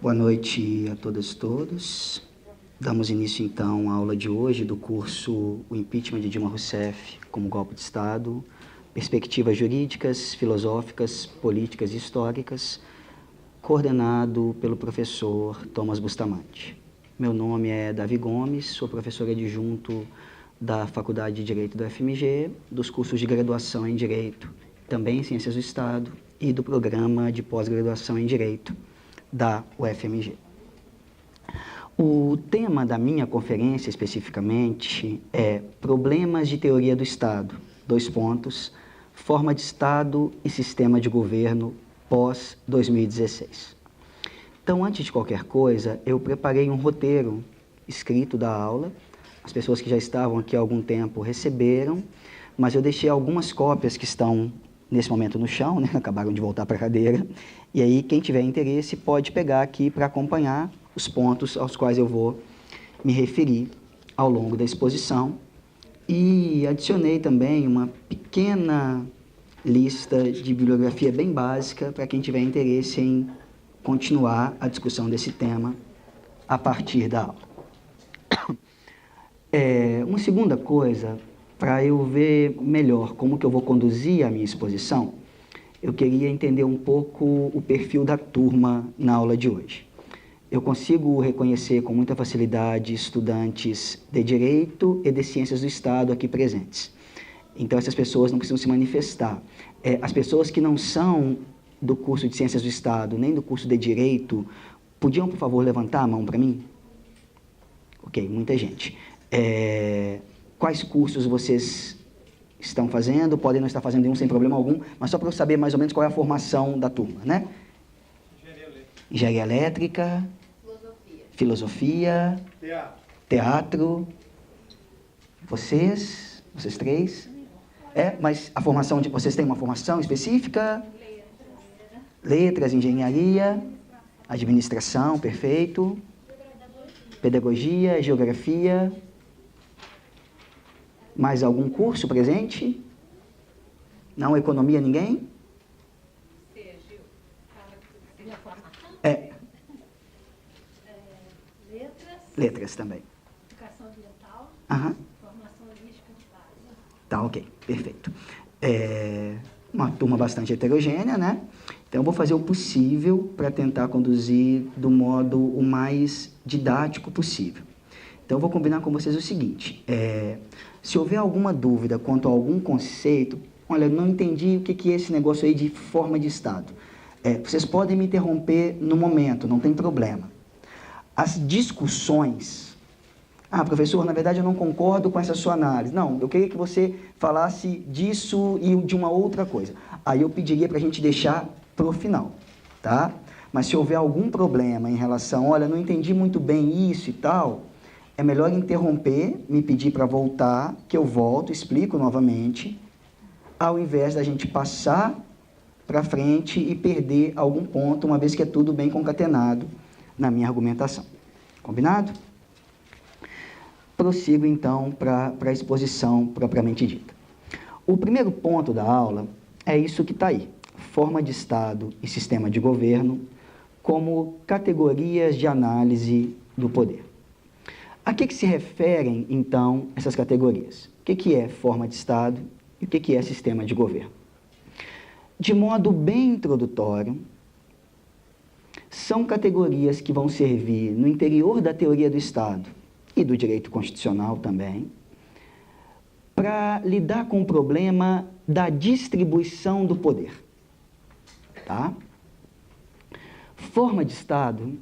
Boa noite a todas e todos. Damos início, então, à aula de hoje do curso O Impeachment de Dilma Rousseff como Golpe de Estado, Perspectivas Jurídicas, Filosóficas, Políticas e Históricas, coordenado pelo professor Thomas Bustamante. Meu nome é Davi Gomes, sou professor adjunto da Faculdade de Direito do FMG, dos cursos de graduação em Direito, também em Ciências do Estado, e do programa de pós-graduação em Direito da UFMG. O tema da minha conferência, especificamente, é Problemas de Teoria do Estado, forma de Estado e sistema de governo pós-2016. Então, antes de qualquer coisa, eu preparei um roteiro escrito da aula. As pessoas que já estavam aqui há algum tempo receberam, mas eu deixei algumas cópias que estão nesse momento no chão, né? Acabaram de voltar para a cadeira, e aí quem tiver interesse pode pegar aqui para acompanhar os pontos aos quais eu vou me referir ao longo da exposição, e adicionei também uma pequena lista de bibliografia bem básica para quem tiver interesse em continuar a discussão desse tema a partir da aula. Uma segunda coisa, para eu ver melhor como que eu vou conduzir a minha exposição, eu queria entender um pouco o perfil da turma na aula de hoje. Eu consigo reconhecer com muita facilidade estudantes de Direito e de Ciências do Estado aqui presentes. Então, essas pessoas não precisam se manifestar. As pessoas que não são do curso de Ciências do Estado, nem do curso de Direito, podiam, por favor, levantar a mão para mim? Ok, muita gente. Quais cursos vocês estão fazendo? Podem não estar fazendo nenhum sem problema algum, mas só para eu saber mais ou menos qual é a formação da turma, né? Engenharia Elétrica. Filosofia. Teatro. Vocês três? Mas a formação de vocês têm uma formação específica? Letras, engenharia, administração, perfeito. Pedagogia, geografia. Mais algum curso presente? Não, economia, ninguém? Letras também. Educação ambiental. Formação holística de base. Tá, ok, perfeito. Uma turma bastante heterogênea, né? Então, eu vou fazer o possível para tentar conduzir do modo o mais didático possível. Então, eu vou combinar com vocês o seguinte, se houver alguma dúvida quanto a algum conceito, olha, eu não entendi o que é esse negócio aí de forma de Estado. Vocês podem me interromper no momento, não tem problema. As discussões, professor, na verdade eu não concordo com essa sua análise. Não, eu queria que você falasse disso e de uma outra coisa. Aí eu pediria para a gente deixar para o final, tá? Mas se houver algum problema em relação, olha, não entendi muito bem isso e tal, é melhor interromper, me pedir para voltar, que eu volto, explico novamente, ao invés da gente passar para frente e perder algum ponto, uma vez que é tudo bem concatenado na minha argumentação. Combinado? Prossigo, então, para a exposição propriamente dita. O primeiro ponto da aula é isso que está aí, forma de Estado e sistema de governo como categorias de análise do poder. A que se referem, então, essas categorias? O que é forma de Estado e o que é sistema de governo? De modo bem introdutório, são categorias que vão servir no interior da teoria do Estado e do direito constitucional também, para lidar com o problema da distribuição do poder. Tá? Forma de Estado,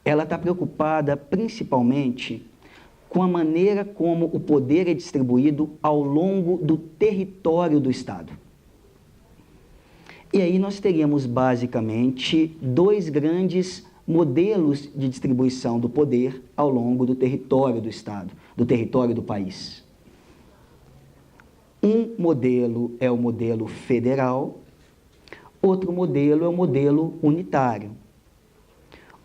ela está preocupada principalmente com a maneira como o poder é distribuído ao longo do território do Estado. E aí nós teríamos, basicamente, dois grandes modelos de distribuição do poder ao longo do território do Estado, do território do país. Um modelo é o modelo federal, outro modelo é o modelo unitário.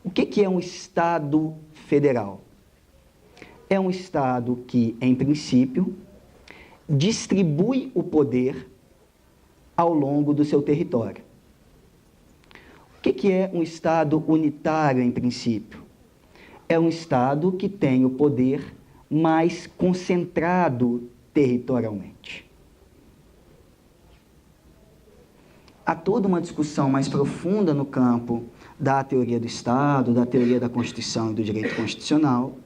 O que é um Estado federal? É um Estado que, em princípio, distribui o poder ao longo do seu território. O que é um Estado unitário, em princípio? É um Estado que tem o poder mais concentrado territorialmente. Há toda uma discussão mais profunda no campo da teoria do Estado, da teoria da Constituição e do direito constitucional.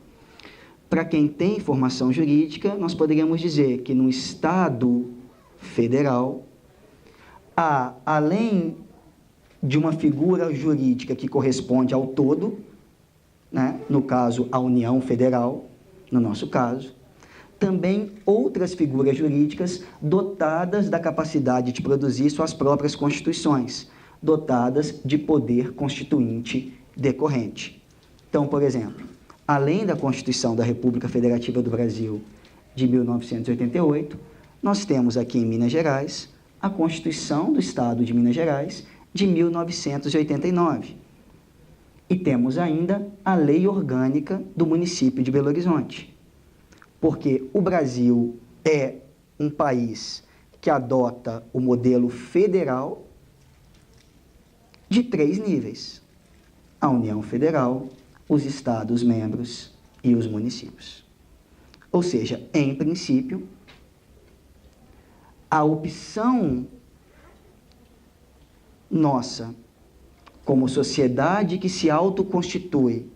Para quem tem formação jurídica, nós poderíamos dizer que no Estado federal, há, além de uma figura jurídica que corresponde ao todo, né, no caso, a União Federal, no nosso caso, também outras figuras jurídicas dotadas da capacidade de produzir suas próprias constituições, dotadas de poder constituinte decorrente. Então, por exemplo, além da Constituição da República Federativa do Brasil de 1988, nós temos aqui em Minas Gerais a Constituição do Estado de Minas Gerais de 1989. E temos ainda a Lei Orgânica do município de Belo Horizonte. Porque o Brasil é um país que adota o modelo federal de 3 níveis: a União Federal, os Estados-membros e os municípios. Ou seja, em princípio, a opção nossa, como sociedade que se autoconstitui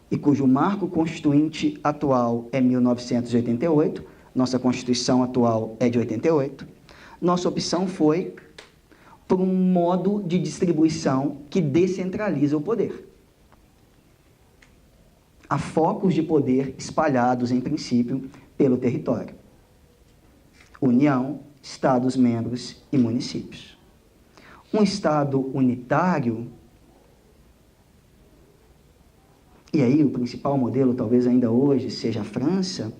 e cujo marco constituinte atual é 1988, nossa Constituição atual é de 88, nossa opção foi por um modo de distribuição que descentraliza o poder. Há focos de poder espalhados, em princípio, pelo território: União, Estados-membros e municípios. Um Estado unitário, e aí o principal modelo, talvez ainda hoje, seja a França,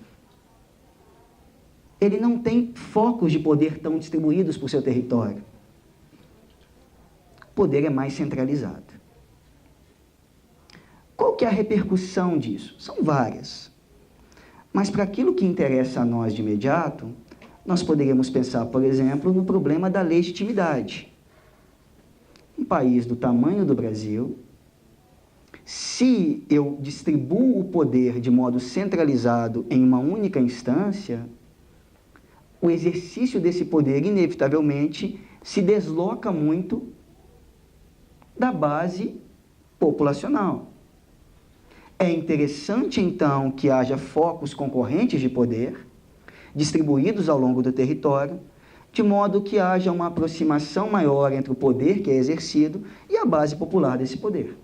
ele não tem focos de poder tão distribuídos por seu território. O poder é mais centralizado. Qual que é a repercussão disso? São várias. Mas para aquilo que interessa a nós de imediato, nós poderíamos pensar, por exemplo, no problema da legitimidade. Um país do tamanho do Brasil, se eu distribuo o poder de modo centralizado em uma única instância, o exercício desse poder, inevitavelmente, se desloca muito da base populacional. É interessante, então, que haja focos concorrentes de poder, distribuídos ao longo do território, de modo que haja uma aproximação maior entre o poder que é exercido e a base popular desse poder.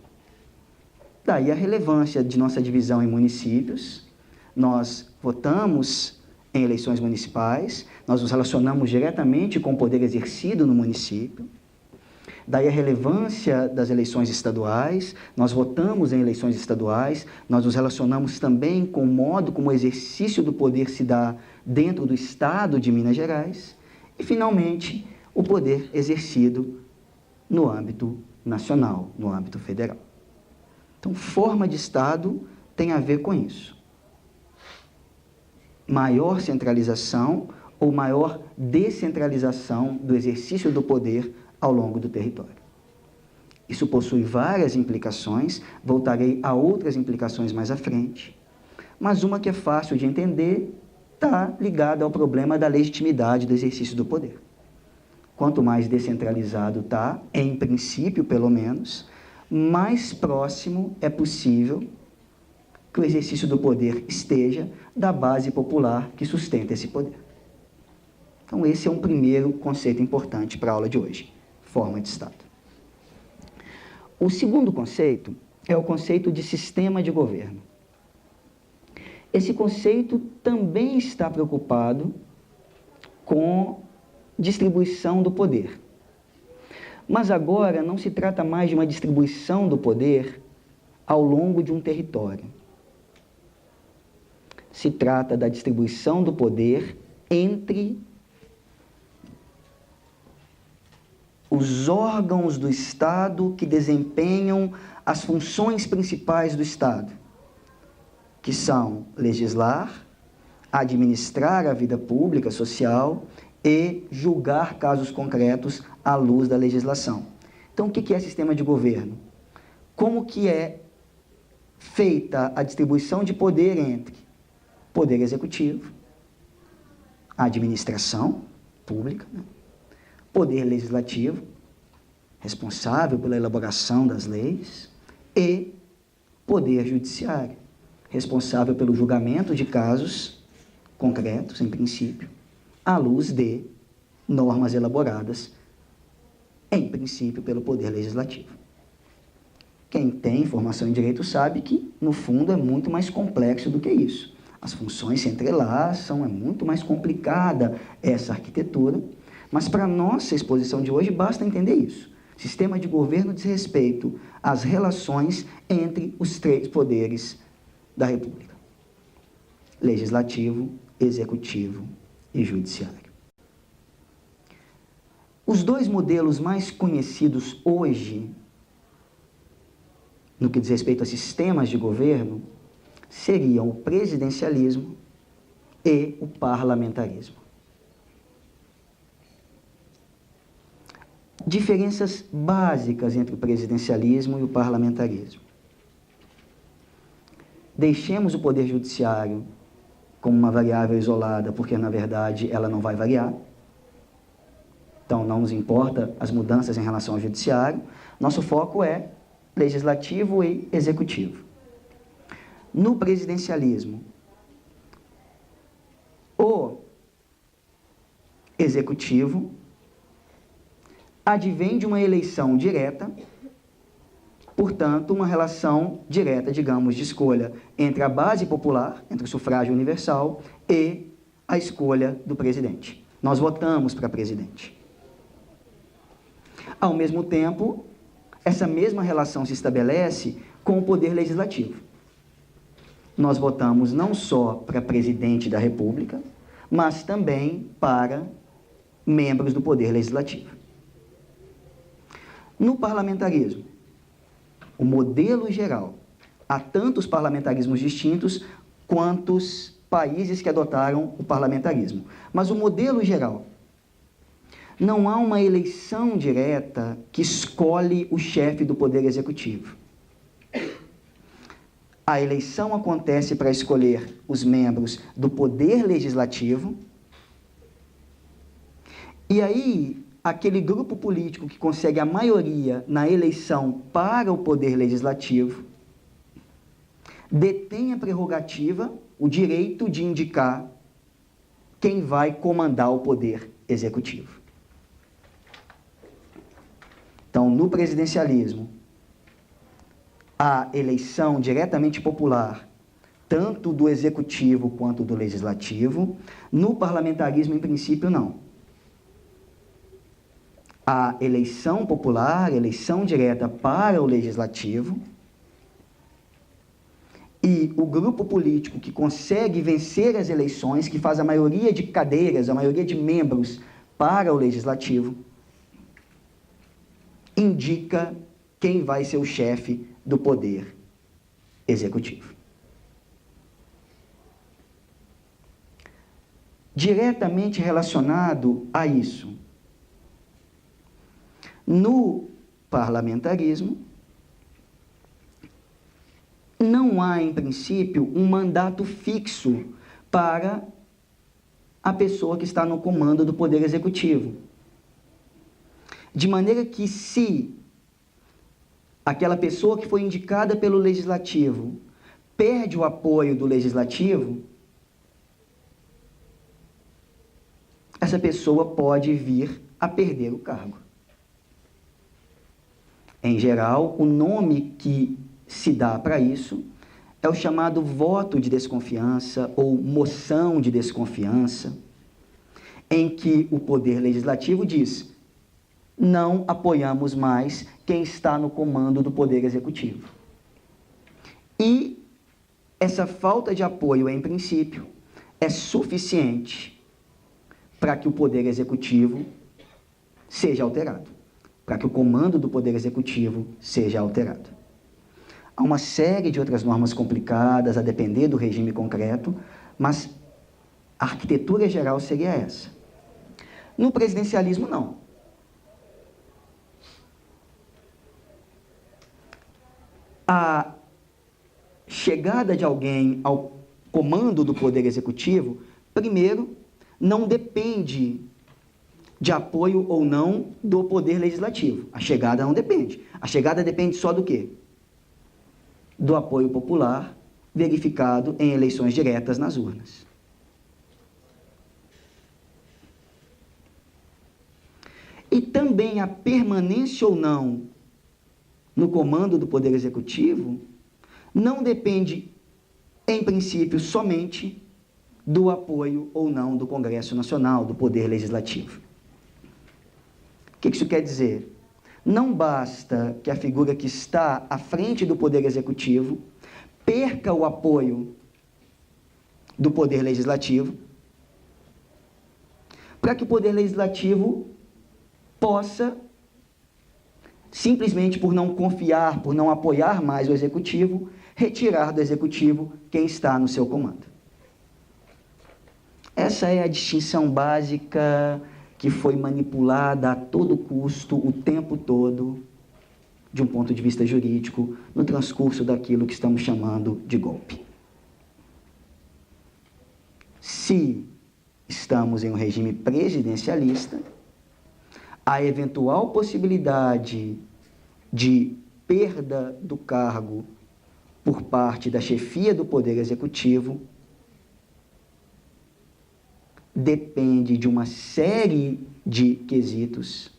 Daí a relevância de nossa divisão em municípios. Nós votamos em eleições municipais, nós nos relacionamos diretamente com o poder exercido no município. Daí a relevância das eleições estaduais, nós votamos em eleições estaduais, nós nos relacionamos também com o modo como o exercício do poder se dá dentro do Estado de Minas Gerais. E, finalmente, o poder exercido no âmbito nacional, no âmbito federal. Então, forma de Estado tem a ver com isso. Maior centralização ou maior descentralização do exercício do poder ao longo do território. Isso possui várias implicações, voltarei a outras implicações mais à frente, mas uma que é fácil de entender está ligada ao problema da legitimidade do exercício do poder. Quanto mais descentralizado está, em princípio pelo menos, mais próximo é possível que o exercício do poder esteja da base popular que sustenta esse poder. Então, esse é um primeiro conceito importante para a aula de hoje: forma de Estado. O segundo conceito é o conceito de sistema de governo. Esse conceito também está preocupado com distribuição do poder. Mas agora não se trata mais de uma distribuição do poder ao longo de um território. Se trata da distribuição do poder entre os órgãos do Estado que desempenham as funções principais do Estado, que são legislar, administrar a vida pública, social e julgar casos concretos à luz da legislação. Então, o que é sistema de governo? Como que é feita a distribuição de poder entre poder executivo, a administração pública, né? Poder legislativo, responsável pela elaboração das leis, e poder judiciário, responsável pelo julgamento de casos concretos, em princípio, à luz de normas elaboradas, em princípio, pelo poder legislativo. Quem tem formação em direito sabe que, no fundo, é muito mais complexo do que isso. As funções se entrelaçam, é muito mais complicada essa arquitetura, mas para a nossa exposição de hoje basta entender isso. Sistema de governo diz respeito às relações entre os três poderes da República: legislativo, executivo e judiciário. Os dois modelos mais conhecidos hoje, no que diz respeito a sistemas de governo, seriam o presidencialismo e o parlamentarismo. Diferenças básicas entre o presidencialismo e o parlamentarismo. Deixemos o poder judiciário como uma variável isolada, porque, na verdade, ela não vai variar. Então, não nos importa as mudanças em relação ao judiciário. Nosso foco é legislativo e executivo. No presidencialismo, o executivo advém de uma eleição direta, portanto, uma relação direta, digamos, de escolha entre a base popular, entre o sufrágio universal, e a escolha do presidente. Nós votamos para presidente. Ao mesmo tempo, essa mesma relação se estabelece com o poder legislativo. Nós votamos não só para presidente da República, mas também para membros do poder legislativo. No parlamentarismo, o modelo geral, há tantos parlamentarismos distintos quantos países que adotaram o parlamentarismo. Mas o modelo geral, não há uma eleição direta que escolhe o chefe do poder executivo. A eleição acontece para escolher os membros do poder legislativo, e aí aquele grupo político que consegue a maioria na eleição para o poder legislativo detém a prerrogativa, o direito de indicar quem vai comandar o poder executivo. Então, no presidencialismo, a eleição diretamente popular, tanto do executivo quanto do legislativo. No parlamentarismo, em princípio, não. A eleição popular, eleição direta para o legislativo, e o grupo político que consegue vencer as eleições, que faz a maioria de cadeiras, a maioria de membros para o legislativo, indica quem vai ser o chefe do poder executivo. Diretamente relacionado a isso, no parlamentarismo, não há, em princípio, um mandato fixo para a pessoa que está no comando do poder executivo. De maneira que, se aquela pessoa que foi indicada pelo legislativo perde o apoio do legislativo, essa pessoa pode vir a perder o cargo. Em geral, o nome que se dá para isso é o chamado voto de desconfiança ou moção de desconfiança, em que o poder legislativo diz: não apoiamos mais quem está no comando do poder executivo. E essa falta de apoio, em princípio, é suficiente para que o poder executivo seja alterado, para que o comando do poder executivo seja alterado. Há uma série de outras normas complicadas, a depender do regime concreto, mas a arquitetura geral seria essa. No presidencialismo, não. a chegada de alguém ao comando do Poder Executivo, primeiro, não depende de apoio ou não do Poder Legislativo. A chegada não depende. A chegada depende só do quê? Do apoio popular verificado em eleições diretas nas urnas. E também a permanência ou não no comando do Poder Executivo não depende, em princípio, somente do apoio ou não do Congresso Nacional, do Poder Legislativo. O que isso quer dizer? Não basta que a figura que está à frente do Poder Executivo perca o apoio do Poder Legislativo para que o Poder Legislativo possa, simplesmente por não confiar, por não apoiar mais o Executivo, retirar do Executivo quem está no seu comando. Essa é a distinção básica que foi manipulada a todo custo, o tempo todo, de um ponto de vista jurídico, no transcurso daquilo que estamos chamando de golpe. Se estamos em um regime presidencialista, a eventual possibilidade de perda do cargo por parte da chefia do Poder Executivo depende de uma série de quesitos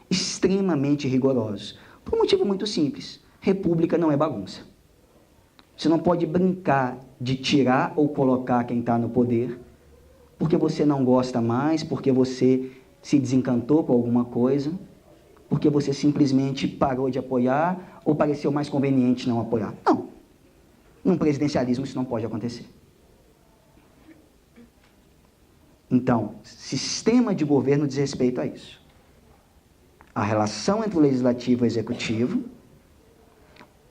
extremamente rigorosos. Por um motivo muito simples: república não é bagunça. Você não pode brincar de tirar ou colocar quem está no poder porque você não gosta mais, porque você se desencantou com alguma coisa, porque você simplesmente parou de apoiar ou pareceu mais conveniente não apoiar. Não. Num presidencialismo isso não pode acontecer. Então, sistema de governo diz respeito a isso. A relação entre o legislativo e o executivo.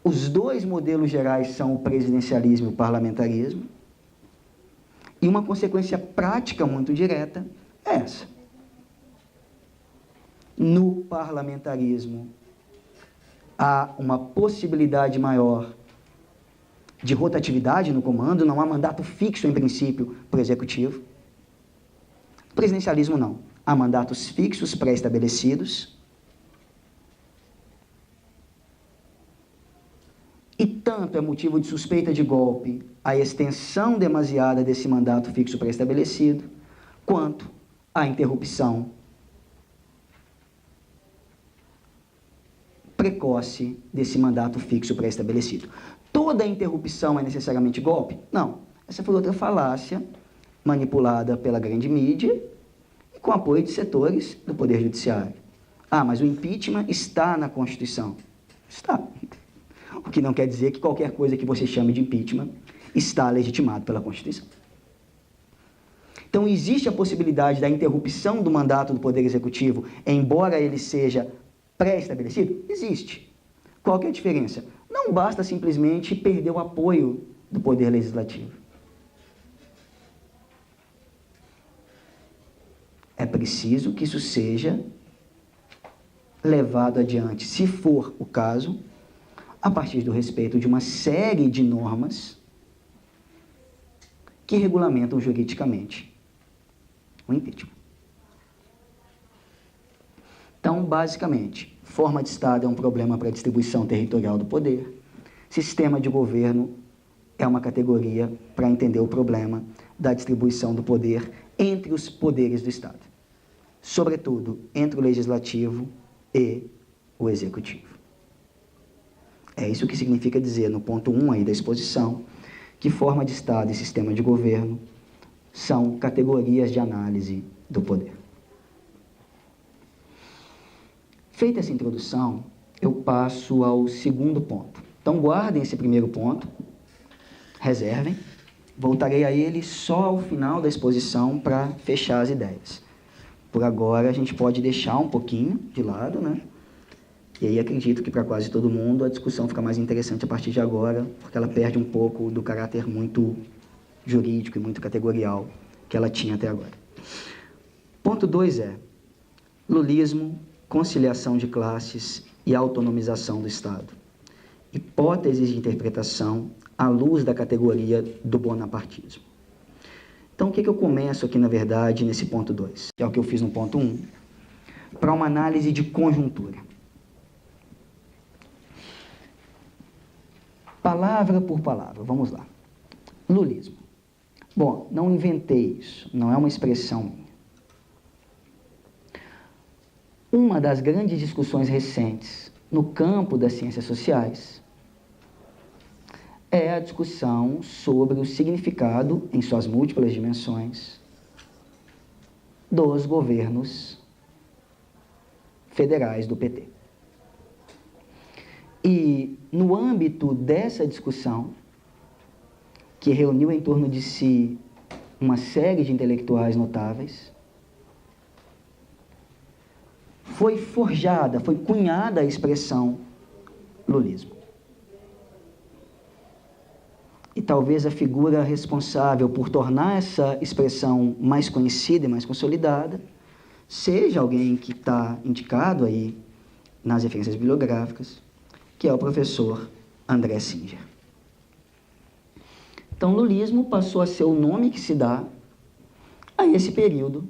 Os dois modelos gerais são o presidencialismo e o parlamentarismo. E uma consequência prática muito direta é essa. No parlamentarismo, há uma possibilidade maior de rotatividade no comando, não há mandato fixo, em princípio, para o executivo. No presidencialismo, não. Há mandatos fixos pré-estabelecidos. E tanto é motivo de suspeita de golpe a extensão demasiada desse mandato fixo pré-estabelecido, quanto a interrupção precoce desse mandato fixo pré-estabelecido. Toda interrupção é necessariamente golpe? Não. Essa foi outra falácia manipulada pela grande mídia e com apoio de setores do Poder Judiciário. Ah, mas o impeachment está na Constituição. Está. O que não quer dizer que qualquer coisa que você chame de impeachment está legitimado pela Constituição. Então, existe a possibilidade da interrupção do mandato do Poder Executivo, embora ele seja pré-estabelecido? Existe. Qual que é a diferença? Não basta simplesmente perder o apoio do Poder Legislativo. É preciso que isso seja levado adiante, se for o caso, a partir do respeito de uma série de normas que regulamentam juridicamente o impeachment. Então, basicamente, forma de Estado é um problema para a distribuição territorial do poder, sistema de governo é uma categoria para entender o problema da distribuição do poder entre os poderes do Estado, sobretudo entre o legislativo e o executivo. É isso que significa dizer, no ponto 1 aí da exposição, que forma de Estado e sistema de governo são categorias de análise do poder. Feita essa introdução, eu passo ao segundo ponto. Então, guardem esse primeiro ponto, reservem, voltarei a ele só ao final da exposição para fechar as ideias. Por agora, a gente pode deixar um pouquinho de lado, né? E aí acredito que para quase todo mundo a discussão fica mais interessante a partir de agora, porque ela perde um pouco do caráter muito jurídico e muito categorial que ela tinha até agora. Ponto 2 é lulismo, conciliação de classes e autonomização do Estado. hipóteses de interpretação à luz da categoria do bonapartismo. Então, o que eu começo aqui, na verdade, nesse ponto 2, que é o que eu fiz no ponto 1, para uma análise de conjuntura. Palavra por palavra, vamos lá. Lulismo. Bom, não inventei isso, não é uma expressão minha. Uma das grandes discussões recentes no campo das ciências sociais é a discussão sobre o significado, em suas múltiplas dimensões, dos governos federais do PT. E, no âmbito dessa discussão, que reuniu em torno de si uma série de intelectuais notáveis, foi forjada, foi cunhada a expressão lulismo. E talvez a figura responsável por tornar essa expressão mais conhecida e mais consolidada seja alguém que está indicado aí nas referências bibliográficas, que é o professor André Singer. Então, lulismo passou a ser o nome que se dá a esse período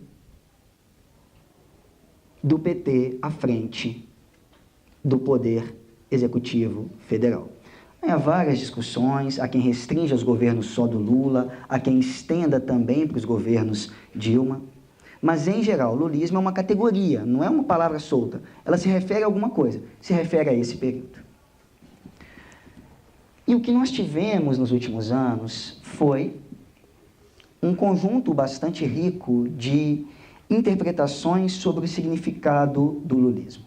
do PT à frente do Poder Executivo Federal. Há várias discussões, há quem restrinja os governos só do Lula, há quem estenda também para os governos Dilma, mas, em geral, lulismo é uma categoria, não é uma palavra solta. Ela se refere a alguma coisa, se refere a esse período. E o que nós tivemos nos últimos anos foi um conjunto bastante rico de interpretações sobre o significado do lulismo.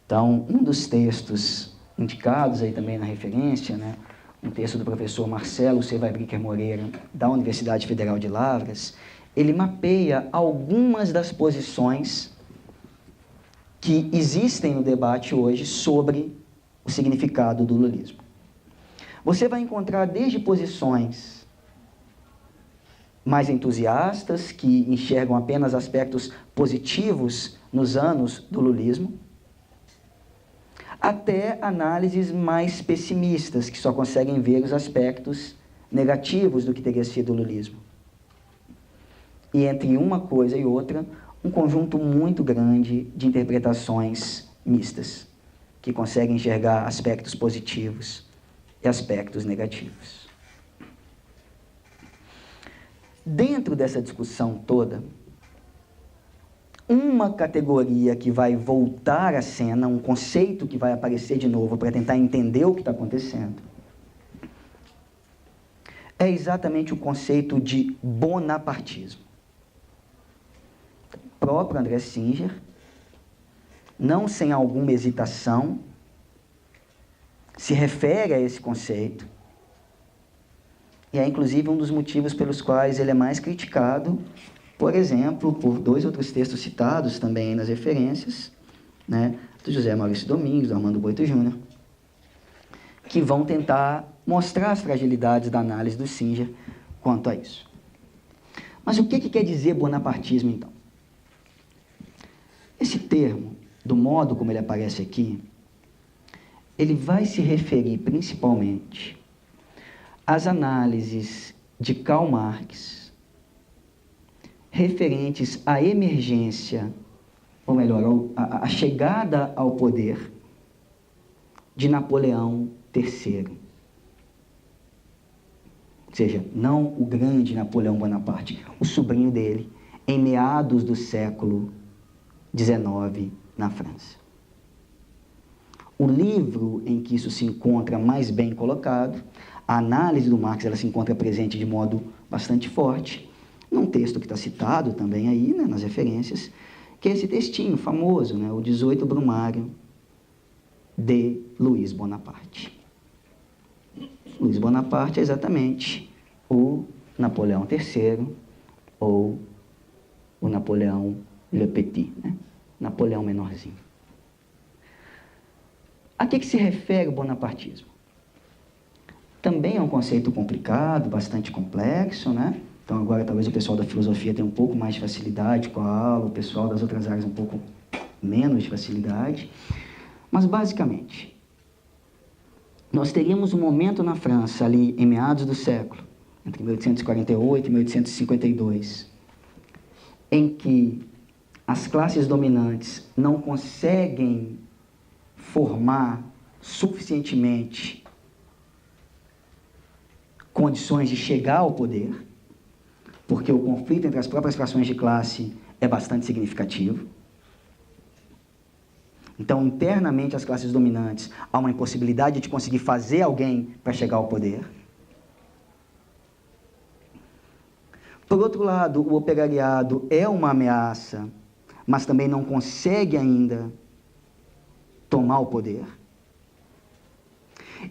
Então, um dos textos indicados aí também na referência, né, um texto do professor Marcelo Sevaibricker Moreira, da Universidade Federal de Lavras, ele mapeia algumas das posições que existem no debate hoje sobre o significado do lulismo. Você vai encontrar desde posições mais entusiastas, que enxergam apenas aspectos positivos nos anos do lulismo, até análises mais pessimistas, que só conseguem ver os aspectos negativos do que teria sido o lulismo. E entre uma coisa e outra, um conjunto muito grande de interpretações mistas, que conseguem enxergar aspectos positivos e aspectos negativos. Dentro dessa discussão toda, uma categoria que vai voltar à cena, um conceito que vai aparecer de novo para tentar entender o que está acontecendo, é exatamente o conceito de bonapartismo. O próprio André Singer, não sem alguma hesitação, se refere a esse conceito, e é inclusive um dos motivos pelos quais ele é mais criticado, por exemplo, por dois outros textos citados também nas referências, né, do José Maurício Domingues, do Armando Boito Júnior, que vão tentar mostrar as fragilidades da análise do Singer quanto a isso. Mas o que quer dizer bonapartismo, então? Esse termo, do modo como ele aparece aqui, ele vai se referir principalmente às análises de Karl Marx referentes à emergência, ou melhor, à chegada ao poder de Napoleão III. Ou seja, não o grande Napoleão Bonaparte, o sobrinho dele, em meados do século XIX, na França. O livro em que isso se encontra mais bem colocado, a análise do Marx, ela se encontra presente de modo bastante forte, num texto que está citado também aí, né, nas referências, que é esse textinho famoso, né, o 18 Brumário, de Luiz Bonaparte. Luiz Bonaparte é exatamente o Napoleão III, ou o Napoleão Le Petit, né? Napoleão menorzinho. A que se refere o bonapartismo? Também é um conceito complicado, bastante complexo, né? Então agora talvez o pessoal da filosofia tenha um pouco mais de facilidade com a aula, o pessoal das outras áreas um pouco menos de facilidade. Mas, basicamente, nós teríamos um momento na França, ali em meados do século, entre 1848 e 1852, em que as classes dominantes não conseguem formar suficientemente condições de chegar ao poder, porque o conflito entre as próprias frações de classe é bastante significativo. Então, internamente, as classes dominantes, há uma impossibilidade de conseguir fazer alguém para chegar ao poder. Por outro lado, o operariado é uma ameaça, mas também não consegue ainda tomar o poder.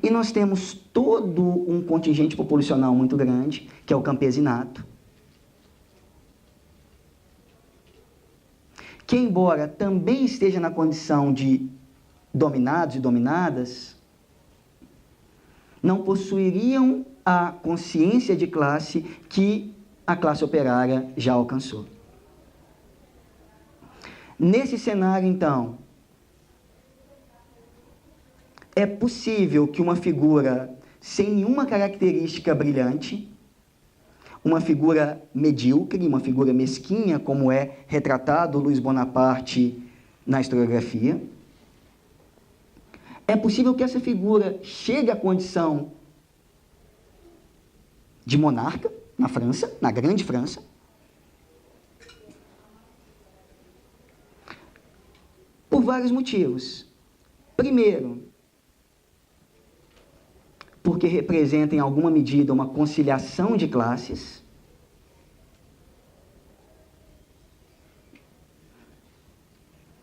E nós temos todo um contingente populacional muito grande, que é o campesinato, que, embora também esteja na condição de dominados e dominadas, não possuiriam a consciência de classe que a classe operária já alcançou. Nesse cenário, então, é possível que uma figura sem nenhuma característica brilhante, uma figura medíocre, uma figura mesquinha, como é retratado Luiz Bonaparte na historiografia, é possível que essa figura chegue à condição de monarca na França, na Grande França, por vários motivos. Primeiro, porque representa em alguma medida uma conciliação de classes.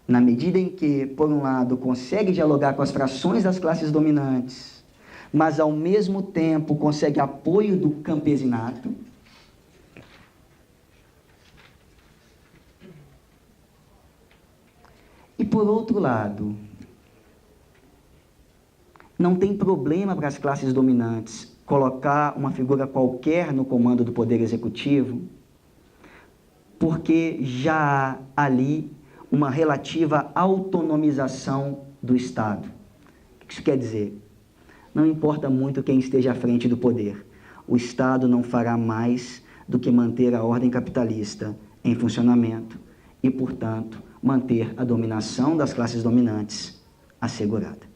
Na medida em que, por um lado, consegue dialogar com as frações das classes dominantes, mas ao mesmo tempo consegue apoio do campesinato. E por outro lado, não tem problema para as classes dominantes colocar uma figura qualquer no comando do poder executivo, porque já há ali uma relativa autonomização do Estado. O que isso quer dizer? Não importa muito quem esteja à frente do poder. O Estado não fará mais do que manter a ordem capitalista em funcionamento e, portanto, manter a dominação das classes dominantes assegurada.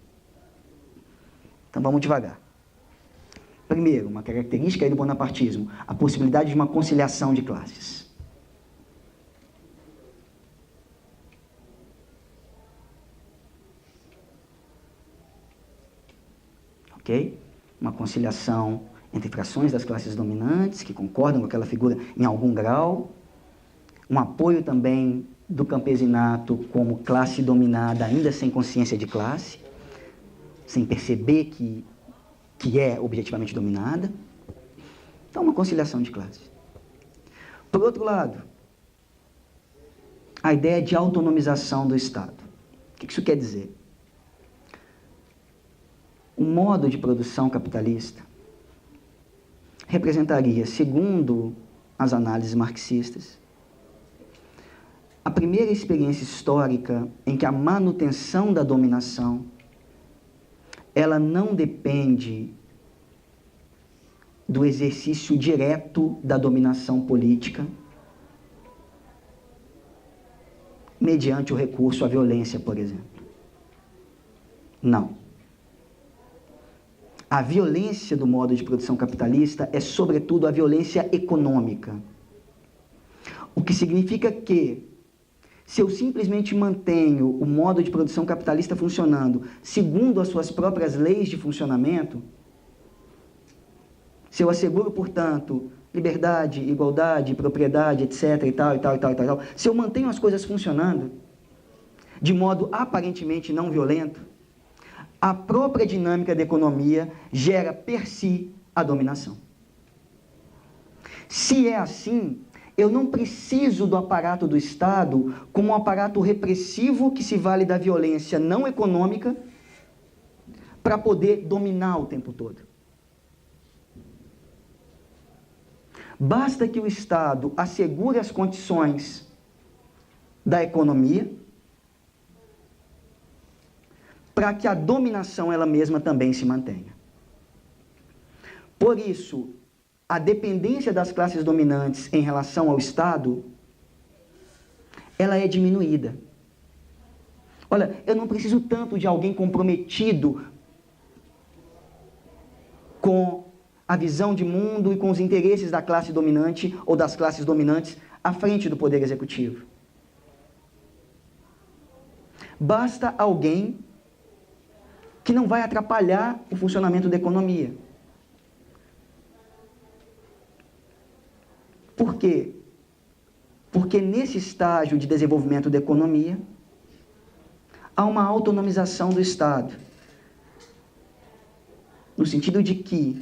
Então vamos devagar. Primeiro, uma característica aí do bonapartismo, a possibilidade de uma conciliação de classes. Ok? Uma conciliação entre frações das classes dominantes, que concordam com aquela figura em algum grau. Um apoio também do campesinato como classe dominada, ainda sem consciência de classe, sem perceber que é objetivamente dominada. Então, uma conciliação de classes. Por outro lado, a ideia de autonomização do Estado. O que isso quer dizer? O modo de produção capitalista representaria, segundo as análises marxistas, a primeira experiência histórica em que a manutenção da dominação ela não depende do exercício direto da dominação política mediante o recurso à violência, por exemplo. Não. A violência do modo de produção capitalista é, sobretudo, a violência econômica. O que significa que, se eu simplesmente mantenho o modo de produção capitalista funcionando segundo as suas próprias leis de funcionamento, se eu asseguro, portanto, liberdade, igualdade, propriedade, etc. e tal, se eu mantenho as coisas funcionando de modo aparentemente não violento, a própria dinâmica da economia gera per si a dominação. Se é assim, eu não preciso do aparato do Estado como um aparato repressivo que se vale da violência não econômica para poder dominar o tempo todo. Basta que o Estado assegure as condições da economia para que a dominação ela mesma também se mantenha. Por isso, a dependência das classes dominantes em relação ao Estado, ela é diminuída. Olha, eu não preciso tanto de alguém comprometido com a visão de mundo e com os interesses da classe dominante ou das classes dominantes à frente do poder executivo. Basta alguém que não vai atrapalhar o funcionamento da economia. Por quê? Porque nesse estágio de desenvolvimento da economia, há uma autonomização do Estado, no sentido de que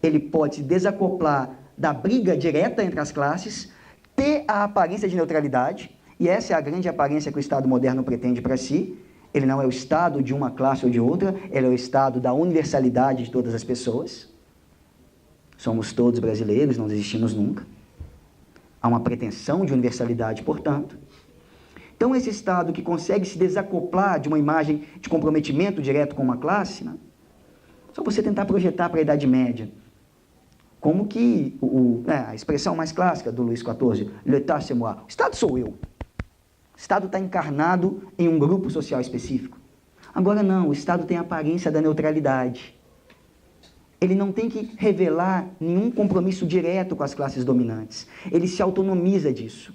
ele pode se desacoplar da briga direta entre as classes, ter a aparência de neutralidade, e essa é a grande aparência que o Estado moderno pretende para si. Ele não é o Estado de uma classe ou de outra, ele é o Estado da universalidade de todas as pessoas. Somos todos brasileiros, não desistimos nunca. Há uma pretensão de universalidade, portanto. Então, esse Estado que consegue se desacoplar de uma imagem de comprometimento direto com uma classe, né? Só você tentar projetar para a Idade Média, como que a expressão mais clássica do Luís XIV, l'état c'est moi, o Estado sou eu. O Estado está encarnado em um grupo social específico. Agora não, o Estado tem a aparência da neutralidade. Ele não tem que revelar nenhum compromisso direto com as classes dominantes. Ele se autonomiza disso.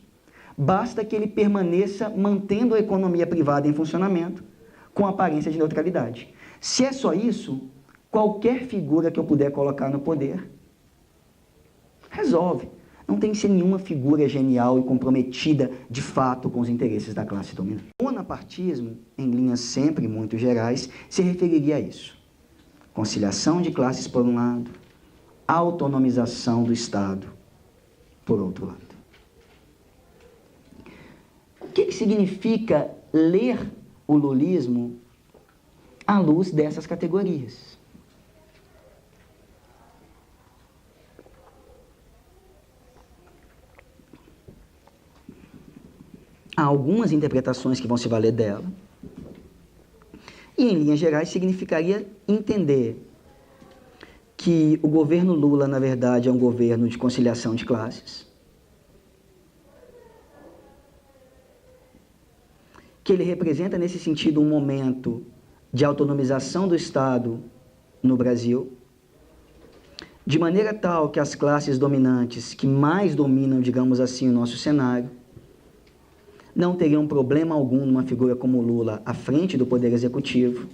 Basta que ele permaneça mantendo a economia privada em funcionamento com aparência de neutralidade. Se é só isso, qualquer figura que eu puder colocar no poder resolve. Não tem que ser nenhuma figura genial e comprometida de fato com os interesses da classe dominante. O bonapartismo, em linhas sempre muito gerais, se referiria a isso. Conciliação de classes por um lado, autonomização do Estado por outro lado. O que significa ler o lulismo à luz dessas categorias? Há algumas interpretações que vão se valer dela. E, em linhas gerais, significaria entender que o governo Lula, na verdade, é um governo de conciliação de classes, que ele representa, nesse sentido, um momento de autonomização do Estado no Brasil, de maneira tal que as classes dominantes que mais dominam, digamos assim, o nosso cenário, não teriam problema algum numa figura como Lula à frente do Poder Executivo,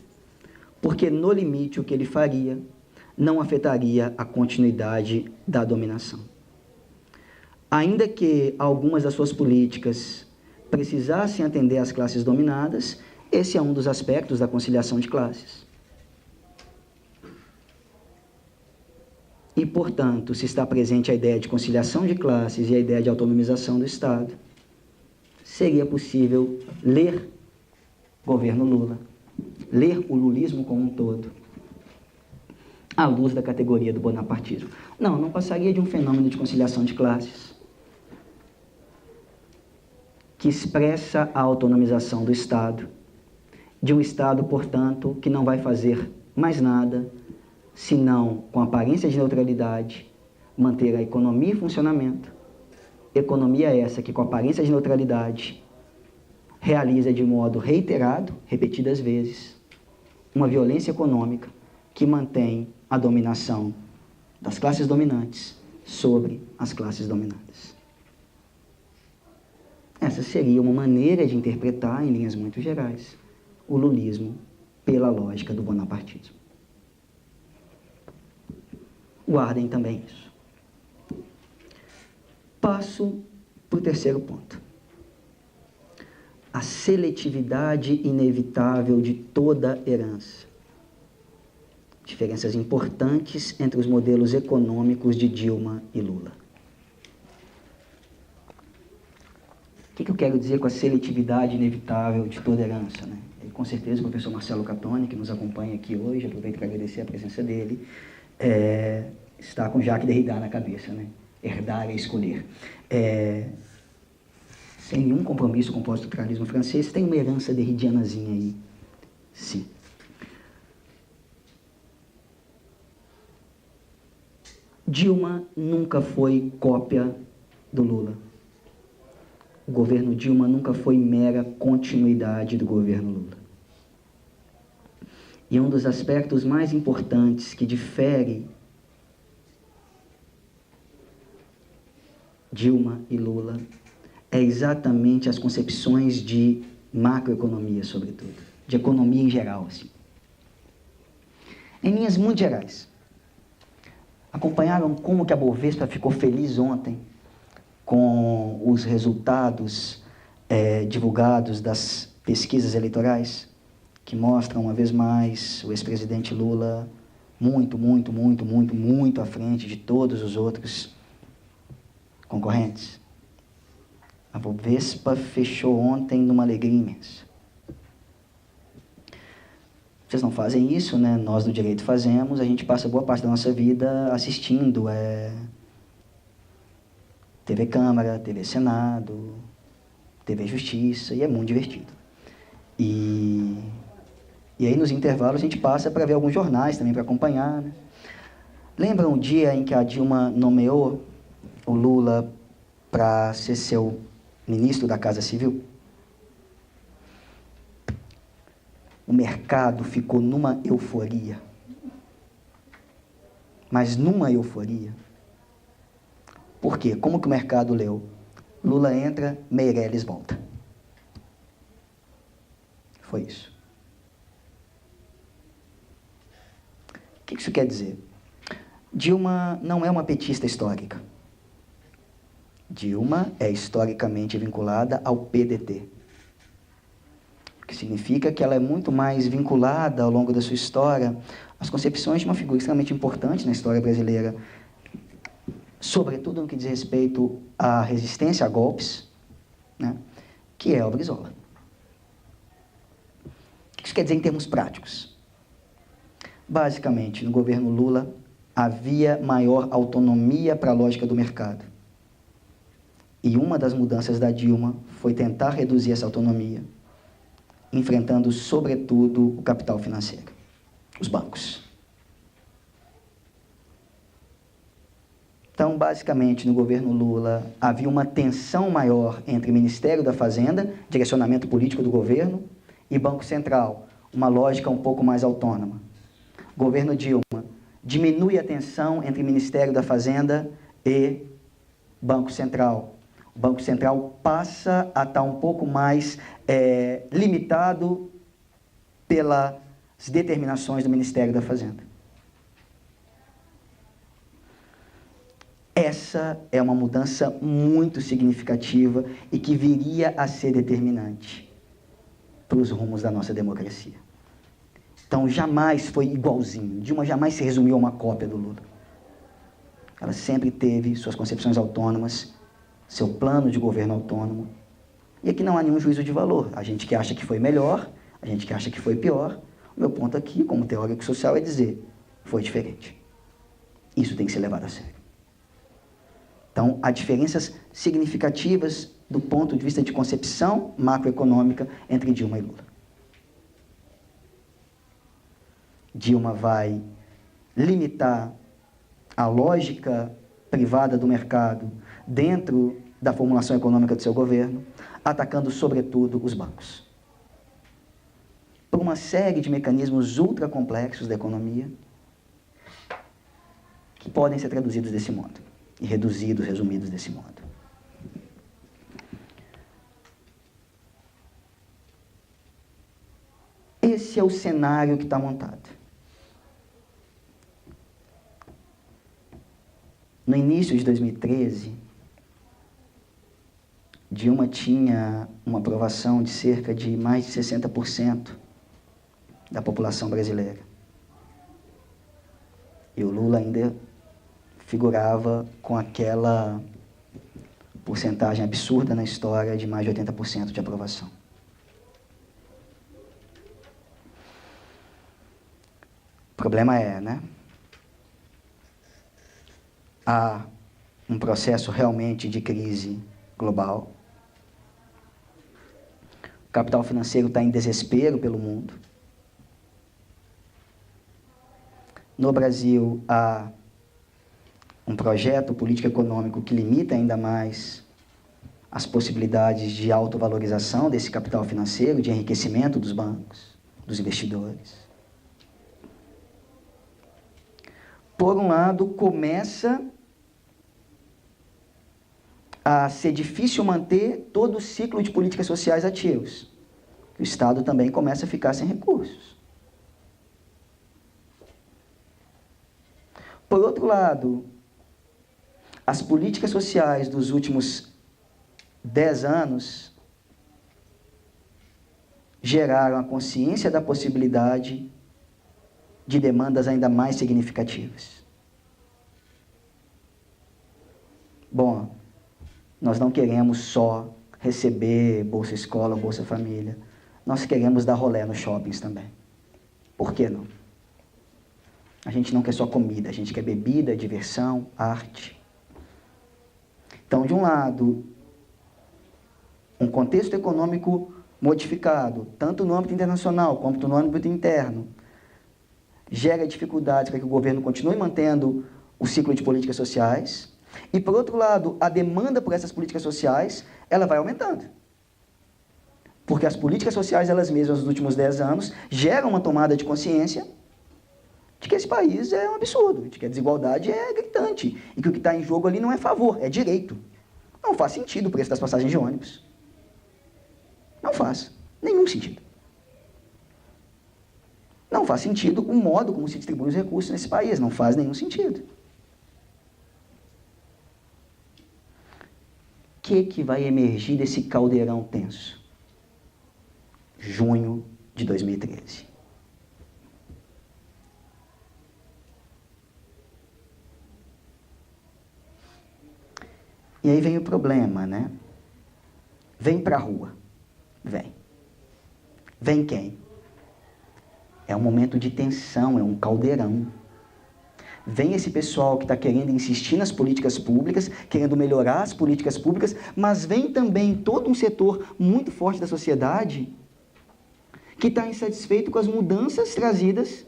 porque, no limite, o que ele faria não afetaria a continuidade da dominação. Ainda que algumas das suas políticas precisassem atender às classes dominadas, esse é um dos aspectos da conciliação de classes. E, portanto, se está presente a ideia de conciliação de classes e a ideia de autonomização do Estado, seria possível ler o governo Lula, ler o lulismo como um todo, à luz da categoria do bonapartismo. Não passaria de um fenômeno de conciliação de classes, que expressa a autonomização do Estado, de um Estado, portanto, que não vai fazer mais nada, senão, com aparência de neutralidade, manter a economia em funcionamento. Economia essa que, com aparência de neutralidade, realiza de modo reiterado, repetidas vezes, uma violência econômica que mantém a dominação das classes dominantes sobre as classes dominadas. Essa seria uma maneira de interpretar, em linhas muito gerais, o lulismo pela lógica do bonapartismo. Guardem também isso. Passo para o terceiro ponto. A seletividade inevitável de toda herança. Diferenças importantes entre os modelos econômicos de Dilma e Lula. O que eu quero dizer com a seletividade inevitável de toda herança, né? E, com certeza, o professor Marcelo Catoni, que nos acompanha aqui hoje, aproveito para agradecer a presença dele, está com Jacques Derrida na cabeça, né? Herdar é escolher. Sem nenhum compromisso com o pós-estruturalismo francês, tem uma herança derridianazinha aí, Sim. Dilma nunca foi cópia do Lula. O governo Dilma nunca foi mera continuidade do governo Lula. E um dos aspectos mais importantes que difere Dilma e Lula é exatamente as concepções de macroeconomia, sobretudo, de economia em geral, assim. Em linhas muito gerais, acompanharam como que a Bovespa ficou feliz ontem com os resultados divulgados das pesquisas eleitorais, que mostram, uma vez mais, o ex-presidente Lula muito à frente de todos os outros concorrentes. A Bovespa fechou ontem numa alegria imensa. Vocês não fazem isso, né? Nós do direito fazemos, a gente passa boa parte da nossa vida assistindo TV Câmara, TV Senado, TV Justiça, e é muito divertido. E aí, nos intervalos, a gente passa para ver alguns jornais também, para acompanhar, né? Lembram o dia em que a Dilma nomeou o Lula para ser seu ministro da Casa Civil? O mercado ficou numa euforia. Mas numa euforia. Por quê? Como que o mercado leu? Lula entra, Meirelles volta. Foi isso. O que isso quer dizer? Dilma não é uma petista histórica. Dilma é historicamente vinculada ao PDT. O que significa que ela é muito mais vinculada, ao longo da sua história, às concepções de uma figura extremamente importante na história brasileira, sobretudo no que diz respeito à resistência a golpes, né, que é o Brizola. O que isso quer dizer em termos práticos? Basicamente, no governo Lula, havia maior autonomia para a lógica do mercado. E uma das mudanças da Dilma foi tentar reduzir essa autonomia, enfrentando, sobretudo, o capital financeiro, os bancos. Então, basicamente, no governo Lula, havia uma tensão maior entre Ministério da Fazenda, direcionamento político do governo, e Banco Central, uma lógica um pouco mais autônoma. Governo Dilma diminui a tensão entre Ministério da Fazenda e Banco Central. O Banco Central passa a estar um pouco mais limitado pelas determinações do Ministério da Fazenda. Essa é uma mudança muito significativa e que viria a ser determinante para os rumos da nossa democracia. Então, jamais foi igualzinho. Dilma jamais se resumiu a uma cópia do Lula. Ela sempre teve suas concepções autônomas, seu plano de governo autônomo. E aqui não há nenhum juízo de valor. A gente que acha que foi melhor, a gente que acha que foi pior. O meu ponto aqui, como teórico social, é dizer, foi diferente. Isso tem que ser levado a sério. Então, há diferenças significativas do ponto de vista de concepção macroeconômica entre Dilma e Lula. Dilma vai limitar a lógica privada do mercado dentro da formulação econômica do seu governo, atacando, sobretudo, os bancos. Por uma série de mecanismos ultracomplexos da economia que podem ser traduzidos desse modo e resumidos desse modo. Esse é o cenário que está montado. No início de 2013, Dilma tinha uma aprovação de cerca de mais de 60% da população brasileira. E o Lula ainda figurava com aquela porcentagem absurda na história de mais de 80% de aprovação. O problema né? Há um processo realmente de crise global. O capital financeiro está em desespero pelo mundo. No Brasil, há um projeto político-econômico que limita ainda mais as possibilidades de autovalorização desse capital financeiro, de enriquecimento dos bancos, dos investidores. Por um lado, começa a ser difícil manter todo o ciclo de políticas sociais ativos. O Estado também começa a ficar sem recursos. Por outro lado, as políticas sociais dos últimos 10 anos geraram a consciência da possibilidade de demandas ainda mais significativas. Bom, nós não queremos só receber Bolsa Escola, Bolsa Família. Nós queremos dar rolê nos shoppings também. Por que não? A gente não quer só comida, a gente quer bebida, diversão, arte. Então, de um lado, um contexto econômico modificado, tanto no âmbito internacional quanto no âmbito interno, gera dificuldades para que o governo continue mantendo o ciclo de políticas sociais. E, por outro lado, a demanda por essas políticas sociais, ela vai aumentando. Porque as políticas sociais, elas mesmas, nos últimos 10 anos, geram uma tomada de consciência de que esse país é um absurdo, de que a desigualdade é gritante, e que o que está em jogo ali não é favor, é direito. Não faz sentido o preço das passagens de ônibus. Não faz. Nenhum sentido. Não faz sentido o modo como se distribui os recursos nesse país. Não faz nenhum sentido. O que vai emergir desse caldeirão tenso? Junho de 2013. E aí vem o problema, né? Vem pra rua. Vem. Vem quem? É um momento de tensão, é um caldeirão. Vem esse pessoal que está querendo insistir nas políticas públicas, querendo melhorar as políticas públicas, mas vem também todo um setor muito forte da sociedade que está insatisfeito com as mudanças trazidas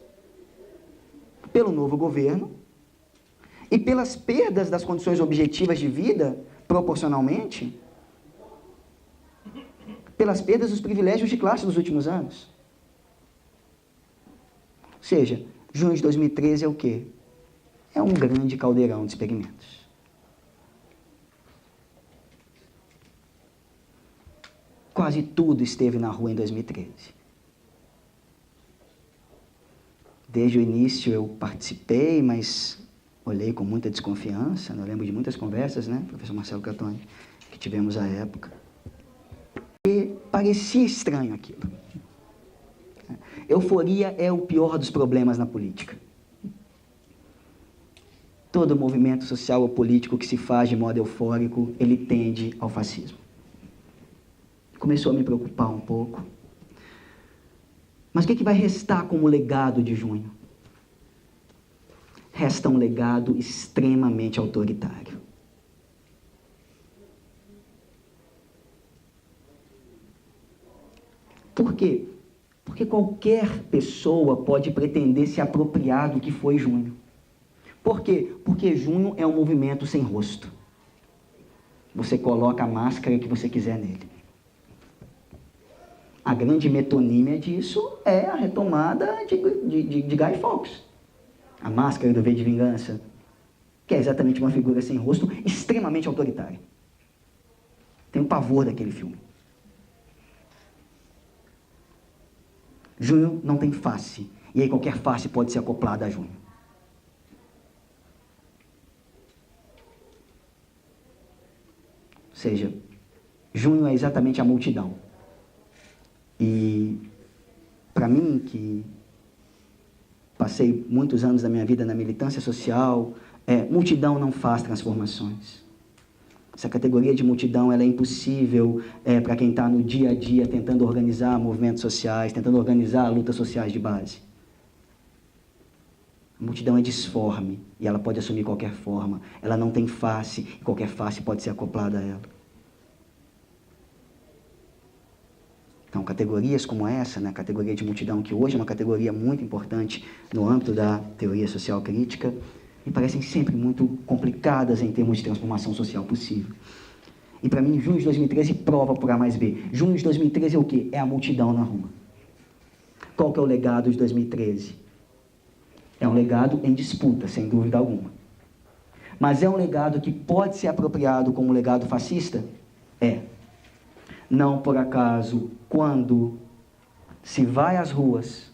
pelo novo governo e pelas perdas das condições objetivas de vida, proporcionalmente, pelas perdas dos privilégios de classe dos últimos anos. Ou seja, junho de 2013 é o quê? É um grande caldeirão de experimentos. Quase tudo esteve na rua em 2013. Desde o início eu participei, mas olhei com muita desconfiança. Eu lembro de muitas conversas, né, professor Marcelo Catoni, que tivemos à época. E parecia estranho aquilo. Euforia é o pior dos problemas na política. Todo movimento social ou político que se faz de modo eufórico, ele tende ao fascismo. Começou a me preocupar um pouco. Mas o que vai restar como legado de junho? Resta um legado extremamente autoritário. Por quê? Porque qualquer pessoa pode pretender se apropriar do que foi junho. Por quê? Porque junho é um movimento sem rosto. Você coloca a máscara que você quiser nele. A grande metonímia disso é a retomada de Guy Fawkes. A Máscara do V de Vingança, que é exatamente uma figura sem rosto, extremamente autoritária. Tenho pavor daquele filme. Junho não tem face, e aí qualquer face pode ser acoplada a junho. Ou seja, junho é exatamente a multidão. E, para mim, que passei muitos anos da minha vida na militância social, multidão não faz transformações. Essa categoria de multidão ela é impossível para quem está no dia a dia tentando organizar movimentos sociais, tentando organizar lutas sociais de base. A multidão é disforme e ela pode assumir qualquer forma. Ela não tem face e qualquer face pode ser acoplada a ela. Então, categorias como essa, né, a categoria de multidão, que hoje é uma categoria muito importante no âmbito da teoria social crítica, me parecem sempre muito complicadas em termos de transformação social possível. E para mim, junho de 2013 prova por A mais B. Junho de 2013 é o quê? É a multidão na rua. Qual que é o legado de 2013? É um legado em disputa, sem dúvida alguma. Mas é um legado que pode ser apropriado como legado fascista? É. Não por acaso, quando se vai às ruas,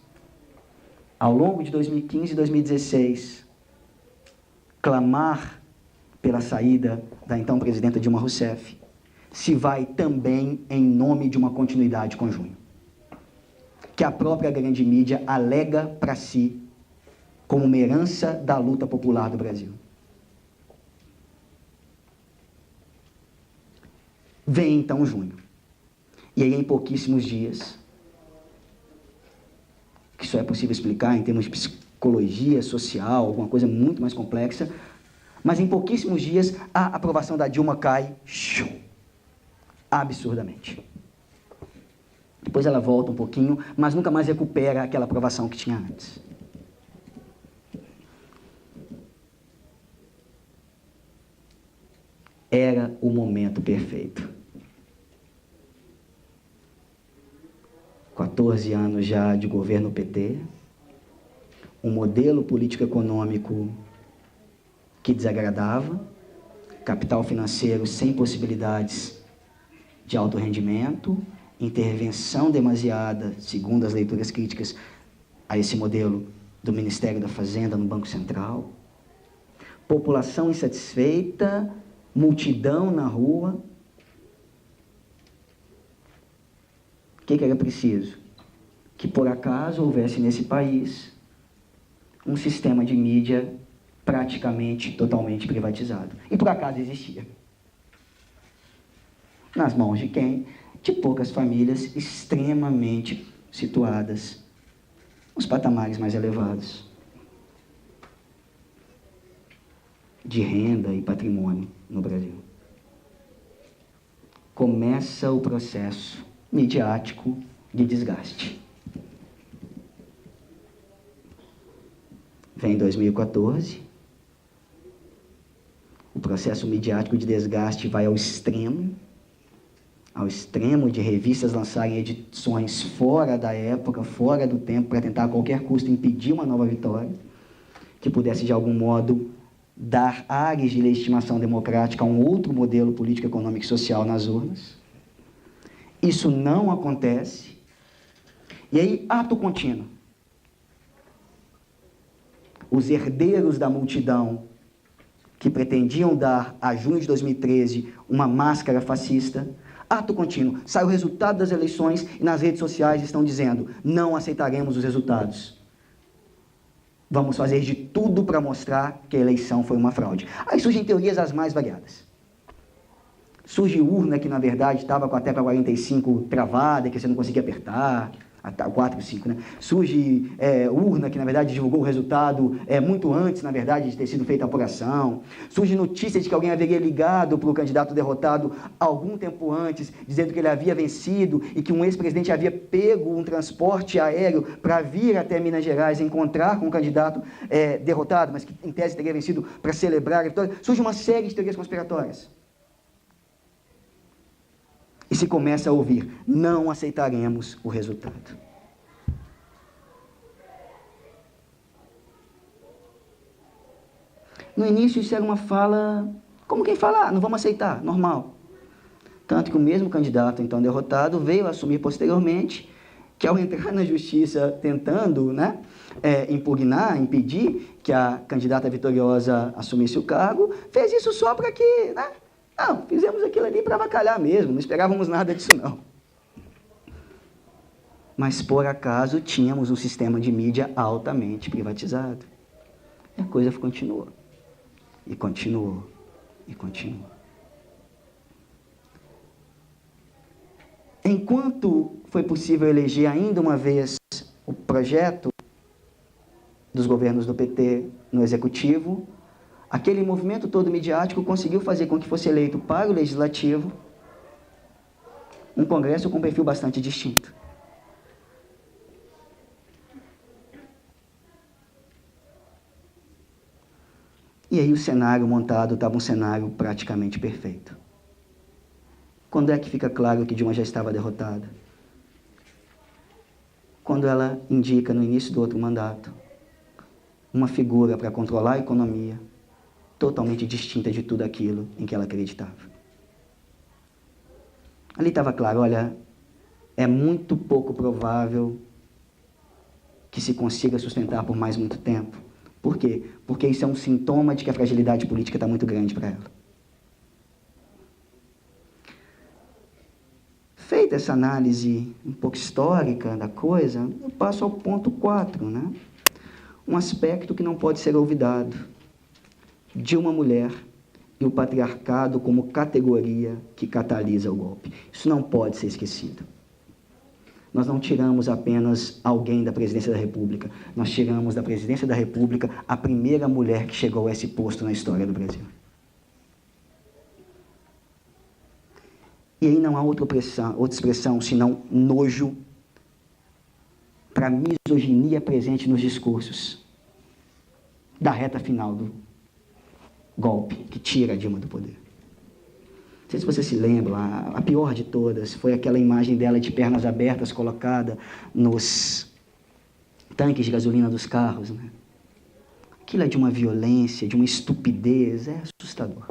ao longo de 2015 e 2016, clamar pela saída da então presidenta Dilma Rousseff, se vai também em nome de uma continuidade com junho, que a própria grande mídia alega para si como uma herança da luta popular do Brasil. Vem então junho. E aí, em pouquíssimos dias, que só é possível explicar em termos de psicologia social, alguma coisa muito mais complexa, mas em pouquíssimos dias a aprovação da Dilma cai absurdamente. Depois ela volta um pouquinho, mas nunca mais recupera aquela aprovação que tinha antes. Era o momento perfeito. 14 anos já de governo PT, um modelo político-econômico que desagradava, capital financeiro sem possibilidades de alto rendimento, intervenção demasiada, segundo as leituras críticas a esse modelo do Ministério da Fazenda no Banco Central, população insatisfeita, multidão na rua. O que era preciso? Que por acaso houvesse nesse país um sistema de mídia praticamente totalmente privatizado. E por acaso existia. Nas mãos de quem? De poucas famílias extremamente situadas nos patamares mais elevados de renda e patrimônio no Brasil. Começa o processo midiático de desgaste. Vem 2014, o processo midiático de desgaste vai ao extremo de revistas lançarem edições fora da época, fora do tempo, para tentar a qualquer custo impedir uma nova vitória, que pudesse de algum modo dar ares de legitimação democrática a um outro modelo político, econômico e social nas urnas. Isso não acontece. E aí, ato contínuo. Os herdeiros da multidão que pretendiam dar a junho de 2013 uma máscara fascista, ato contínuo. Sai o resultado das eleições e nas redes sociais estão dizendo: não aceitaremos os resultados. Vamos fazer de tudo para mostrar que a eleição foi uma fraude. Aí surgem teorias as mais variadas. Surge urna que, na verdade, estava com a tecla 45 travada, que você não conseguia apertar, a 4 e 5, né? Surge urna que, na verdade, divulgou o resultado muito antes, na verdade, de ter sido feita a apuração. Surge notícia de que alguém haveria ligado para o candidato derrotado algum tempo antes, dizendo que ele havia vencido e que um ex-presidente havia pego um transporte aéreo para vir até Minas Gerais encontrar com o candidato derrotado, mas que, em tese, teria vencido para celebrar a vitória. Surge uma série de teorias conspiratórias. E se começa a ouvir: não aceitaremos o resultado. No início isso era uma fala, como quem fala: não vamos aceitar, normal. Tanto que o mesmo candidato, então derrotado, veio a assumir posteriormente que, ao entrar na justiça tentando impugnar, impedir que a candidata vitoriosa assumisse o cargo, fez isso só para que, não, fizemos aquilo ali para avacalhar mesmo, não esperávamos nada disso não. Mas, por acaso, tínhamos um sistema de mídia altamente privatizado. E a coisa continuou. E continuou. E continuou. Enquanto foi possível eleger ainda uma vez o projeto dos governos do PT no Executivo, aquele movimento todo midiático conseguiu fazer com que fosse eleito para o Legislativo Um Congresso com um perfil bastante distinto. E aí o cenário montado estava um cenário praticamente perfeito. Quando é que fica claro que Dilma já estava derrotada? Quando ela indica no início do outro mandato uma figura para controlar a economia totalmente distinta de tudo aquilo em que ela acreditava. Ali estava claro, olha, é muito pouco provável que se consiga sustentar por mais muito tempo. Por quê? Porque isso é um sintoma de que a fragilidade política está muito grande para ela. Feita essa análise um pouco histórica da coisa, eu passo ao ponto 4, né? Um aspecto que não pode ser olvidado. Dilma mulher e o patriarcado como categoria que catalisa o golpe. Isso não pode ser esquecido. Nós não tiramos apenas alguém da presidência da República, nós tiramos da presidência da República a primeira mulher que chegou a esse posto na história do Brasil. E aí não há outra expressão senão nojo para a misoginia presente nos discursos da reta final do golpe que tira a Dilma do poder. Não sei se você se lembra, a pior de todas foi aquela imagem dela de pernas abertas colocada nos tanques de gasolina dos carros, né? Aquilo é de uma violência, de uma estupidez, é assustador.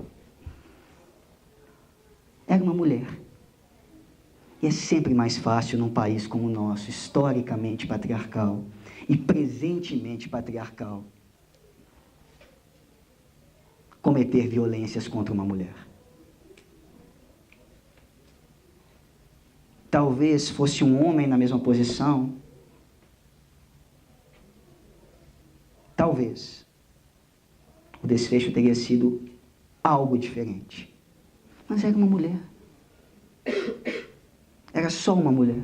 Era uma mulher. E é sempre mais fácil num país como o nosso, historicamente patriarcal e presentemente patriarcal, cometer violências contra uma mulher. Talvez fosse um homem na mesma posição, talvez o desfecho teria sido algo diferente. Mas era uma mulher. Era só uma mulher.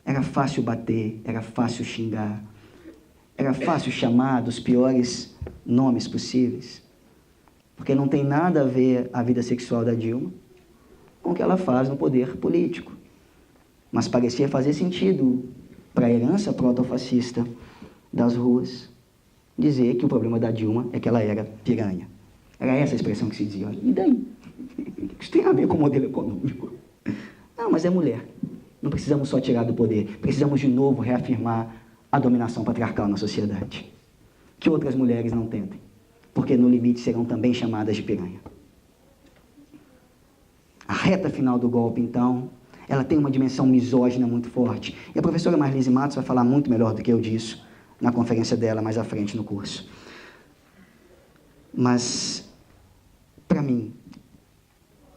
Era fácil bater, era fácil xingar, era fácil chamar dos piores nomes possíveis, porque não tem nada a ver a vida sexual da Dilma com o que ela faz no poder político. Mas parecia fazer sentido para a herança proto-fascista das ruas dizer que o problema da Dilma é que ela era piranha. Era essa a expressão que se dizia. E daí? Isso tem a ver com o modelo econômico. Não, mas é mulher. Não precisamos só tirar do poder. Precisamos de novo reafirmar a dominação patriarcal na sociedade. Que outras mulheres não tentem. Porque no limite serão também chamadas de piranha. A reta final do golpe, então, ela tem uma dimensão misógina muito forte. E a professora Marlise Matos vai falar muito melhor do que eu disso na conferência dela mais à frente no curso. Mas, para mim,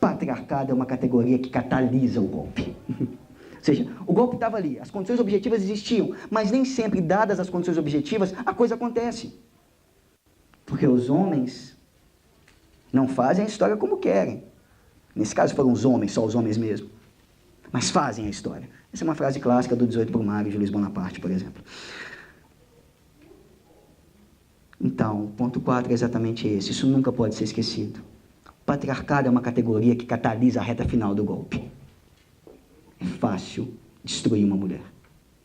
patriarcado é uma categoria que catalisa o golpe. Ou seja, o golpe estava ali, as condições objetivas existiam, mas nem sempre, dadas as condições objetivas, a coisa acontece. Porque os homens não fazem a história como querem. Nesse caso foram os homens, só os homens mesmo. Mas fazem a história. Essa é uma frase clássica do 18 por Maio, de Luiz Bonaparte, por exemplo. Então, o ponto 4 é exatamente esse. Isso nunca pode ser esquecido. O patriarcado é uma categoria que catalisa a reta final do golpe. É fácil destruir uma mulher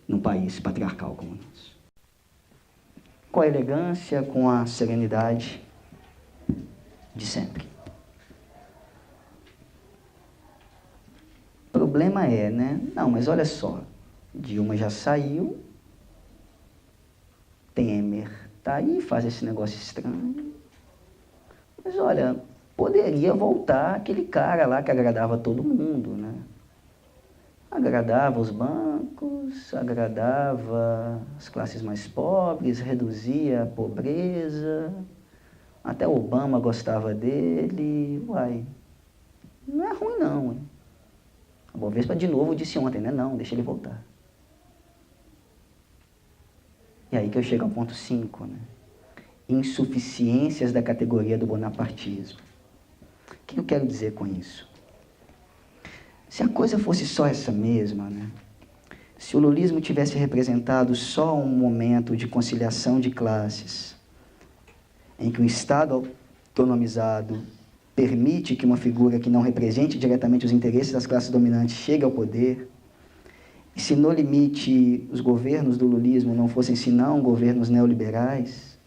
num país patriarcal como o nosso. Com a elegância, com a serenidade de sempre. O problema é, né? Não, mas olha só. Dilma já saiu. Temer tá aí, faz esse negócio estranho. Mas olha, poderia voltar aquele cara lá que agradava todo mundo, né? Agradava os bancos, agradava as classes mais pobres, reduzia a pobreza, até Obama gostava dele, uai, não é ruim não, hein? A Bovespa de novo disse ontem, né? Não, deixa ele voltar. E aí que eu chego ao ponto 5, né? Insuficiências da categoria do bonapartismo. O que eu quero dizer com isso? Se a coisa fosse só essa mesma, né? Se o lulismo tivesse representado só um momento de conciliação de classes, em que o Estado autonomizado permite que uma figura que não represente diretamente os interesses das classes dominantes chegue ao poder, e se no limite os governos do lulismo não fossem senão governos neoliberais,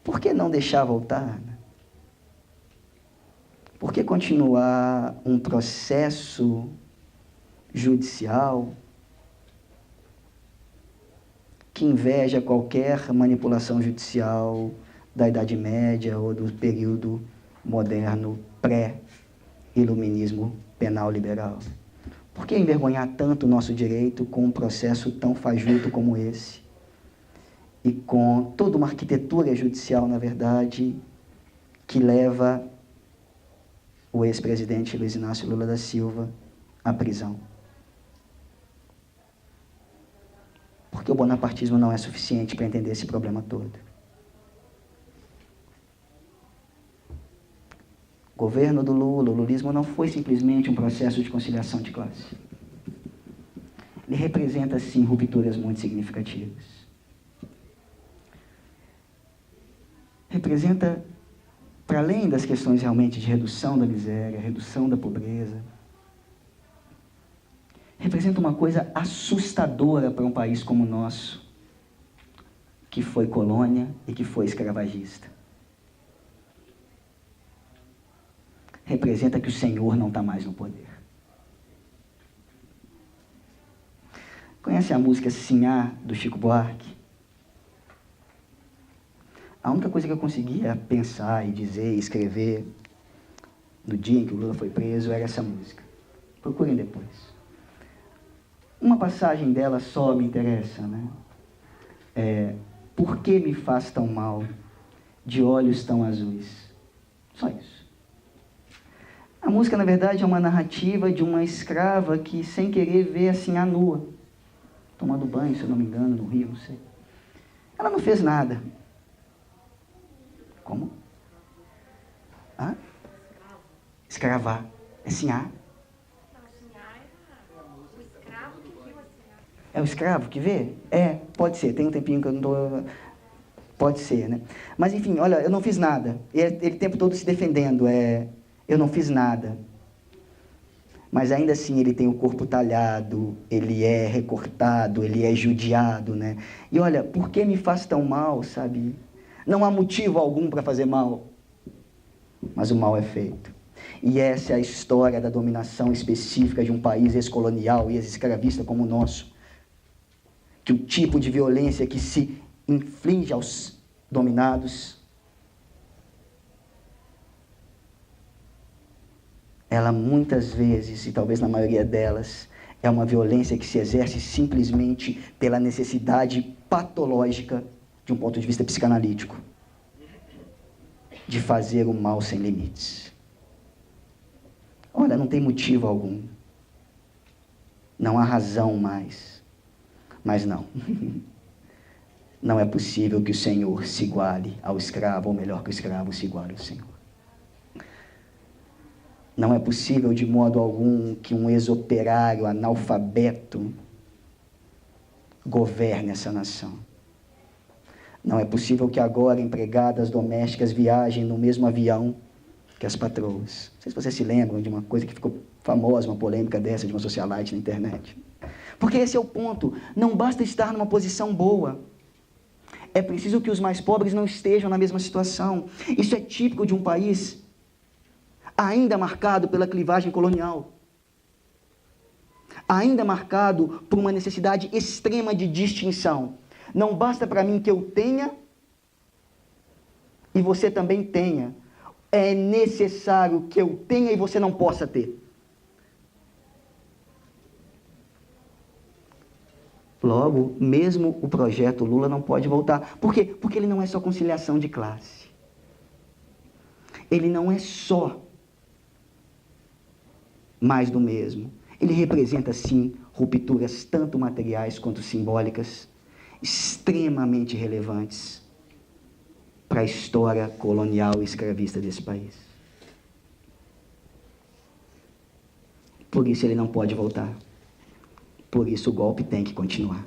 por que não deixar voltar? Por que continuar um processo judicial que inveja qualquer manipulação judicial da Idade Média ou do período moderno pré-iluminismo penal liberal? Por que envergonhar tanto o nosso direito com um processo tão fajuto como esse? E com toda uma arquitetura judicial, na verdade, que leva o ex-presidente Luiz Inácio Lula da Silva à prisão? Porque o bonapartismo não é suficiente para entender esse problema todo. O governo do Lula, o lulismo, não foi simplesmente um processo de conciliação de classe. Ele representa, sim, rupturas muito significativas. Representa, para além das questões realmente de redução da miséria, redução da pobreza, representa uma coisa assustadora para um país como o nosso, que foi colônia e que foi escravagista. Representa que o Senhor não está mais no poder. Conhece a música Sinhá, do Chico Buarque? A única coisa que eu conseguia pensar e dizer e escrever no dia em que o Lula foi preso era essa música. Procurem depois. Uma passagem dela só me interessa, né? Por que me faz tão mal, de olhos tão azuis? Só isso. A música, na verdade, é uma narrativa de uma escrava que, sem querer, vê assim a nua, tomando banho, se eu não me engano, no rio, não sei. Ela não fez nada. Como? Hã? Escravar. É sinhá. É o escravo que vê? Pode ser. Tem um tempinho que eu não estou... Pode ser, né? Mas, enfim, olha, eu não fiz nada. Ele o tempo todo se defendendo. Eu não fiz nada. Mas, ainda assim, ele tem o corpo talhado, ele é recortado, ele é judiado, né? E, olha, por que me faz tão mal, sabe? Não há motivo algum para fazer mal. Mas o mal é feito. E essa é a história da dominação específica de um país ex-colonial e ex-escravista como o nosso. Que o tipo de violência que se inflige aos dominados, ela muitas vezes, e talvez na maioria delas, é uma violência que se exerce simplesmente pela necessidade patológica, de um ponto de vista psicanalítico, de fazer o mal sem limites. Olha, não tem motivo algum. Não há razão mais. Mas não. Não é possível que o Senhor se iguale ao escravo, ou melhor, que o escravo se iguale ao Senhor. Não é possível de modo algum que um ex-operário analfabeto governe essa nação. Não é possível que agora empregadas domésticas viajem no mesmo avião que as patroas. Não sei se vocês se lembram de uma coisa que ficou famosa, uma polêmica dessa, de uma socialite na internet. Porque esse é o ponto. Não basta estar numa posição boa. É preciso que os mais pobres não estejam na mesma situação. Isso é típico de um país ainda marcado pela clivagem colonial. Ainda marcado por uma necessidade extrema de distinção. Não basta para mim que eu tenha e você também tenha. É necessário que eu tenha e você não possa ter. Logo, mesmo o projeto Lula não pode voltar. Por quê? Porque ele não é só conciliação de classe. Ele não é só mais do mesmo. Ele representa, sim, rupturas tanto materiais quanto simbólicas, extremamente relevantes para a história colonial e escravista desse país. Por isso ele não pode voltar. Por isso o golpe tem que continuar.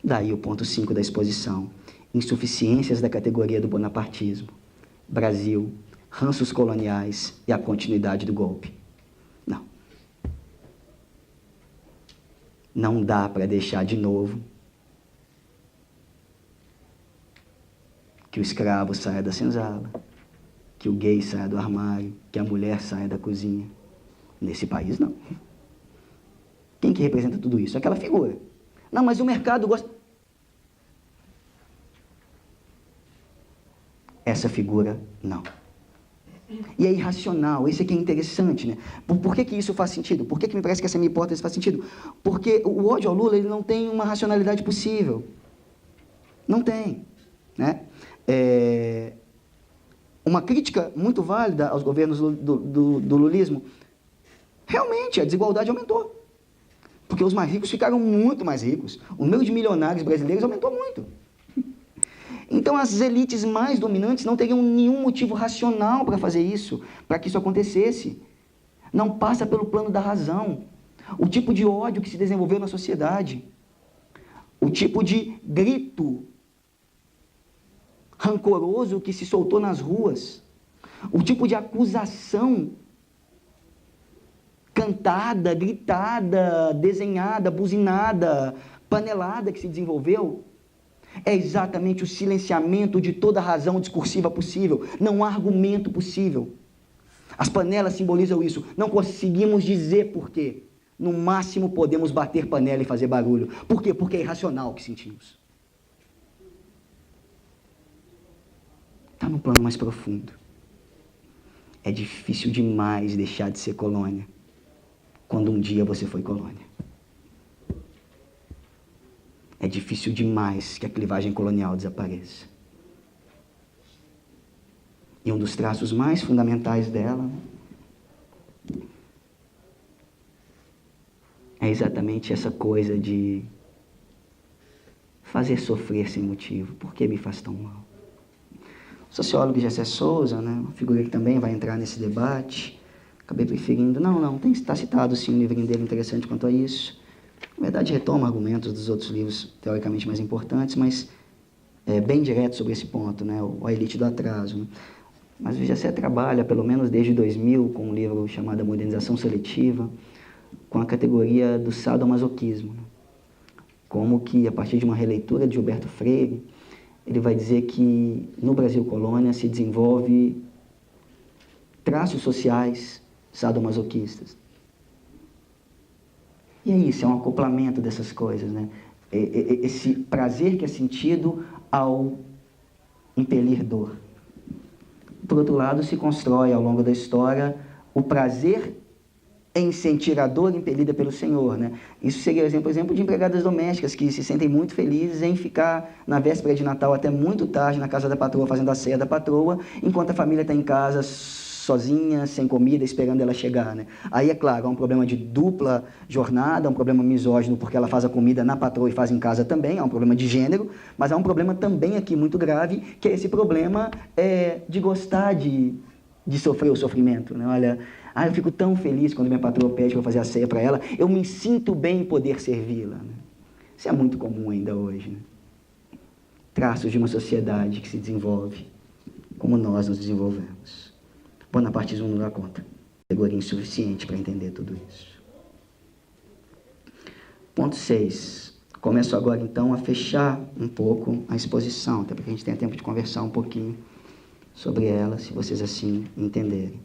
Daí o ponto 5 da exposição. insuficiências da categoria do bonapartismo, Brasil, ranços coloniais e a continuidade do golpe. Não. Não dá para deixar de novo que o escravo saia da senzala, que o gay saia do armário, que a mulher saia da cozinha. Nesse país, não. Quem que representa tudo isso? Aquela figura. Não, mas o mercado gosta... Essa figura, não. E é irracional, isso aqui é interessante, né? Por que isso faz sentido? Por que me parece que essa minha hipótese faz sentido? Porque o ódio ao Lula, ele não tem uma racionalidade possível. Não tem, né? Uma crítica muito válida aos governos do lulismo, realmente a desigualdade aumentou. Porque os mais ricos ficaram muito mais ricos. O número de milionários brasileiros aumentou muito. Então as elites mais dominantes não teriam nenhum motivo racional para fazer isso, para que isso acontecesse. Não passa pelo plano da razão. O tipo de ódio que se desenvolveu na sociedade, o tipo de grito rancoroso que se soltou nas ruas, o tipo de acusação cantada, gritada, desenhada, buzinada, panelada que se desenvolveu, é exatamente o silenciamento de toda razão discursiva possível. Não há argumento possível. As panelas simbolizam isso. Não conseguimos dizer por quê. No máximo podemos bater panela e fazer barulho. Por quê? Porque é irracional o que sentimos. Está no plano mais profundo. É difícil demais deixar de ser colônia quando um dia você foi colônia. É difícil demais que a clivagem colonial desapareça. E um dos traços mais fundamentais dela é exatamente essa coisa de fazer sofrer sem motivo. Por que me faz tão mal? O sociólogo Gessé Souza, né, uma figura que também vai entrar nesse debate, acabei preferindo... Não, está citado sim um livrinho dele interessante quanto a isso. Na verdade, retoma argumentos dos outros livros teoricamente mais importantes, mas é bem direto sobre esse ponto, né, a elite do atraso. Né? Mas o Gessé trabalha, pelo menos desde 2000, com um livro chamado Modernização Seletiva, com a categoria do sadomasoquismo. Né? Como que, a partir de uma releitura de Gilberto Freire, ele vai dizer que no Brasil colônia se desenvolve traços sociais sadomasoquistas. E é isso, é um acoplamento dessas coisas, né? Esse prazer que é sentido ao impelir dor. Por outro lado, se constrói ao longo da história o prazer em sentir a dor impelida pelo Senhor, né? Isso seria, por exemplo, de empregadas domésticas que se sentem muito felizes em ficar na véspera de Natal até muito tarde na casa da patroa, fazendo a ceia da patroa, enquanto a família está em casa sozinha, sem comida, esperando ela chegar, né? Aí, é claro, há um problema de dupla jornada, há um problema misógino, porque ela faz a comida na patroa e faz em casa também, há um problema de gênero, mas há um problema também aqui muito grave, que é esse problema de gostar de sofrer o sofrimento, né? Olha, eu fico tão feliz quando minha patroa pede para eu fazer a ceia para ela, eu me sinto bem em poder servi-la, né? Isso é muito comum ainda hoje, né? Traços de uma sociedade que se desenvolve como nós nos desenvolvemos. Bonapartismo não dá conta. Categoria insuficiente para entender tudo isso. Ponto 6. Começo agora, então, a fechar um pouco a exposição, até porque a gente tenha tempo de conversar um pouquinho sobre ela, se vocês assim entenderem.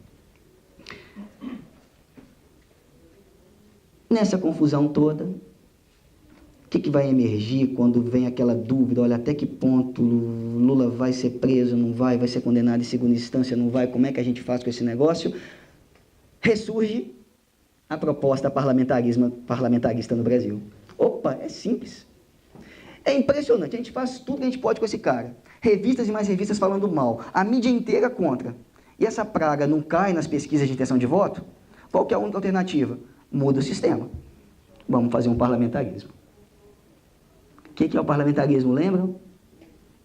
Nessa confusão toda, o que vai emergir quando vem aquela dúvida, olha, até que ponto Lula vai ser preso, não vai ser condenado em segunda instância, não vai, como é que a gente faz com esse negócio? Ressurge a proposta parlamentarista no Brasil. Opa, é simples. É impressionante, a gente faz tudo que a gente pode com esse cara. Revistas e mais revistas falando mal, a mídia inteira contra. E essa praga não cai nas pesquisas de intenção de voto? Qual que é a única alternativa? Muda o sistema. Vamos fazer um parlamentarismo. O que é o parlamentarismo, lembram?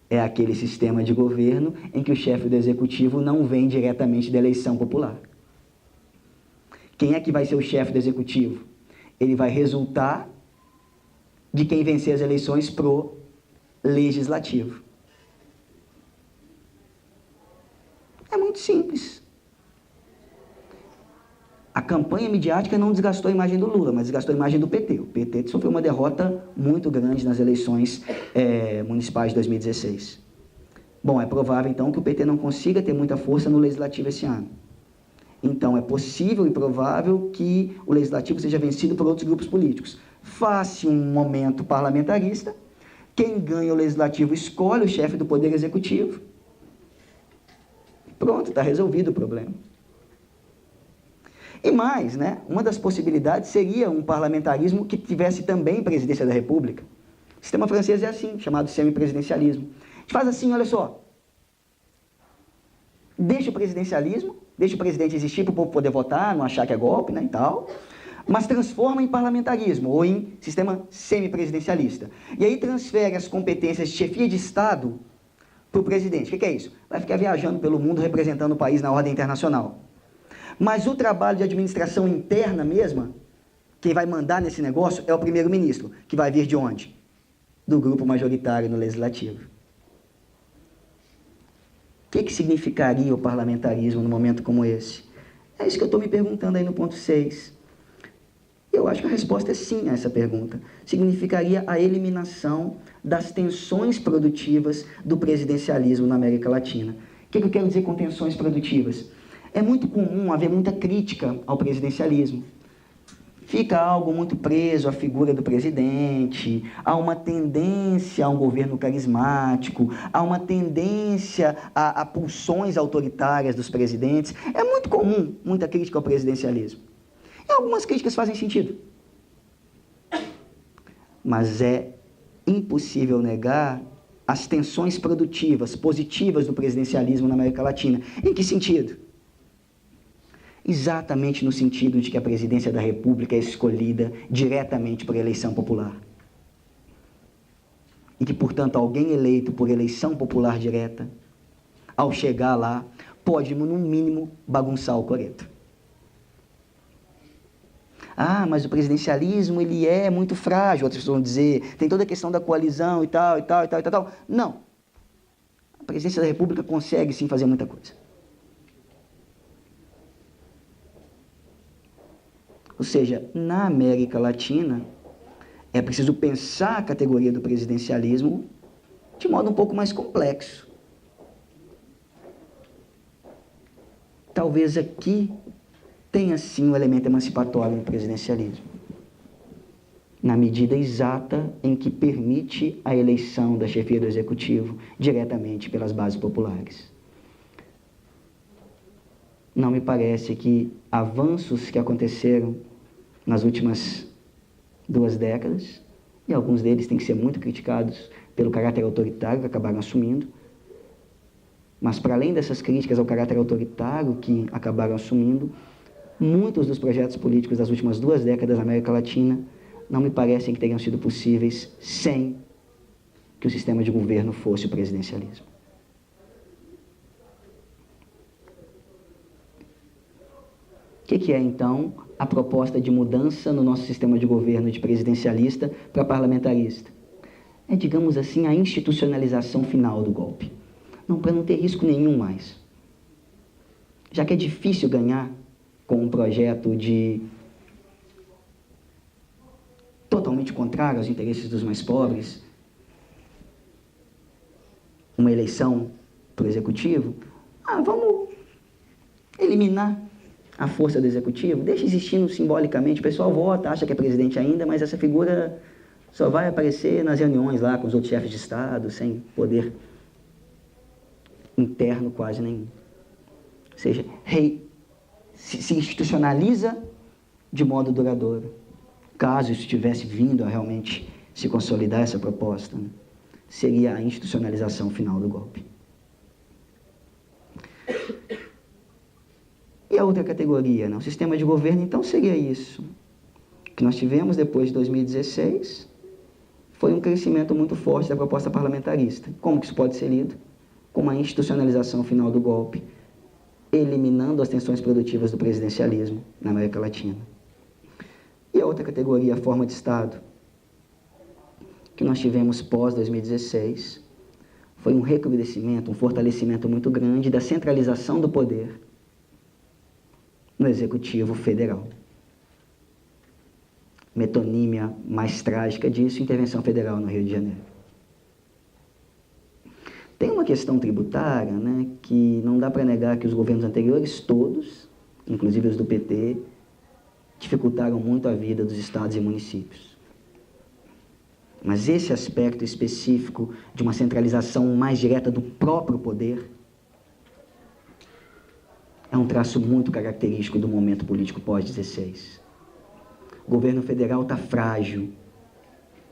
É aquele sistema de governo em que o chefe do executivo não vem diretamente da eleição popular. Quem é que vai ser o chefe do executivo? Ele vai resultar de quem vencer as eleições pro legislativo. muito simples. A campanha midiática não desgastou a imagem do Lula, mas desgastou a imagem do PT. O PT sofreu uma derrota muito grande nas eleições municipais de 2016. Bom, é provável, então, que o PT não consiga ter muita força no Legislativo esse ano. Então, é possível e provável que o Legislativo seja vencido por outros grupos políticos. Faz-se um momento parlamentarista, quem ganha o Legislativo escolhe o chefe do Poder Executivo. Pronto, está resolvido o problema. E mais, né, uma das possibilidades seria um parlamentarismo que tivesse também presidência da República. O sistema francês é assim, chamado semipresidencialismo. A gente faz assim, olha só. Deixa o presidencialismo, deixa o presidente existir para o povo poder votar, não achar que é golpe, né, e tal, mas transforma em parlamentarismo ou em sistema semipresidencialista. E aí transfere as competências de chefia de Estado para o presidente. O que é isso? Vai ficar viajando pelo mundo representando o país na ordem internacional. Mas o trabalho de administração interna mesma, quem vai mandar nesse negócio é o primeiro-ministro, que vai vir de onde? Do grupo majoritário no Legislativo. O que significaria o parlamentarismo num momento como esse? É isso que eu estou me perguntando aí no ponto 6. Eu acho que a resposta é sim a essa pergunta. Significaria a eliminação das tensões produtivas do presidencialismo na América Latina. O que eu quero dizer com tensões produtivas? É muito comum haver muita crítica ao presidencialismo. Fica algo muito preso à figura do presidente, há uma tendência a um governo carismático, há uma tendência a pulsões autoritárias dos presidentes. É muito comum muita crítica ao presidencialismo. E algumas críticas fazem sentido. Mas é impossível negar as tensões produtivas, positivas do presidencialismo na América Latina. Em que sentido? Exatamente no sentido de que a presidência da República é escolhida diretamente por eleição popular. E que, portanto, alguém eleito por eleição popular direta, ao chegar lá, pode, no mínimo, bagunçar o coreto. Ah, mas o presidencialismo, ele é muito frágil, outras pessoas vão dizer, tem toda a questão da coalizão e tal, e tal, e tal, e tal, e tal. Não. A presidência da República consegue, sim, fazer muita coisa. Ou seja, na América Latina, é preciso pensar a categoria do presidencialismo de modo um pouco mais complexo. Talvez aqui tenha sim um elemento emancipatório no presidencialismo, na medida exata em que permite a eleição da chefia do executivo diretamente pelas bases populares. Não me parece que avanços que aconteceram nas últimas 2 décadas, e alguns deles têm que ser muito criticados pelo caráter autoritário que acabaram assumindo, mas para além dessas críticas ao caráter autoritário que acabaram assumindo, muitos dos projetos políticos das últimas 2 décadas na América Latina não me parecem que teriam sido possíveis sem que o sistema de governo fosse o presidencialismo. O que é, então, a proposta de mudança no nosso sistema de governo de presidencialista para parlamentarista? É, digamos assim, a institucionalização final do golpe. Não, para não ter risco nenhum mais. Já que é difícil ganhar com um projeto totalmente contrário aos interesses dos mais pobres, uma eleição para o executivo, vamos eliminar a força do executivo, deixa existindo simbolicamente, o pessoal vota, acha que é presidente ainda, mas essa figura só vai aparecer nas reuniões lá com os outros chefes de Estado, sem poder interno quase nenhum. Ou seja, se institucionaliza de modo duradouro. Caso isso tivesse vindo a realmente se consolidar essa proposta, né, seria a institucionalização final do golpe. E a outra categoria, né? O sistema de governo, então, seria isso. O que nós tivemos depois de 2016 foi um crescimento muito forte da proposta parlamentarista. Como que isso pode ser lido? Com uma institucionalização final do golpe, eliminando as tensões produtivas do presidencialismo na América Latina. E a outra categoria, a forma de Estado, que nós tivemos pós-2016, foi um recrudescimento, um fortalecimento muito grande da centralização do poder no Executivo Federal. Metonímia mais trágica disso, intervenção federal no Rio de Janeiro. Tem uma questão tributária, né, que não dá para negar que os governos anteriores todos, inclusive os do PT, dificultaram muito a vida dos estados e municípios. Mas esse aspecto específico de uma centralização mais direta do próprio poder é um traço muito característico do momento político pós-16. O governo federal está frágil,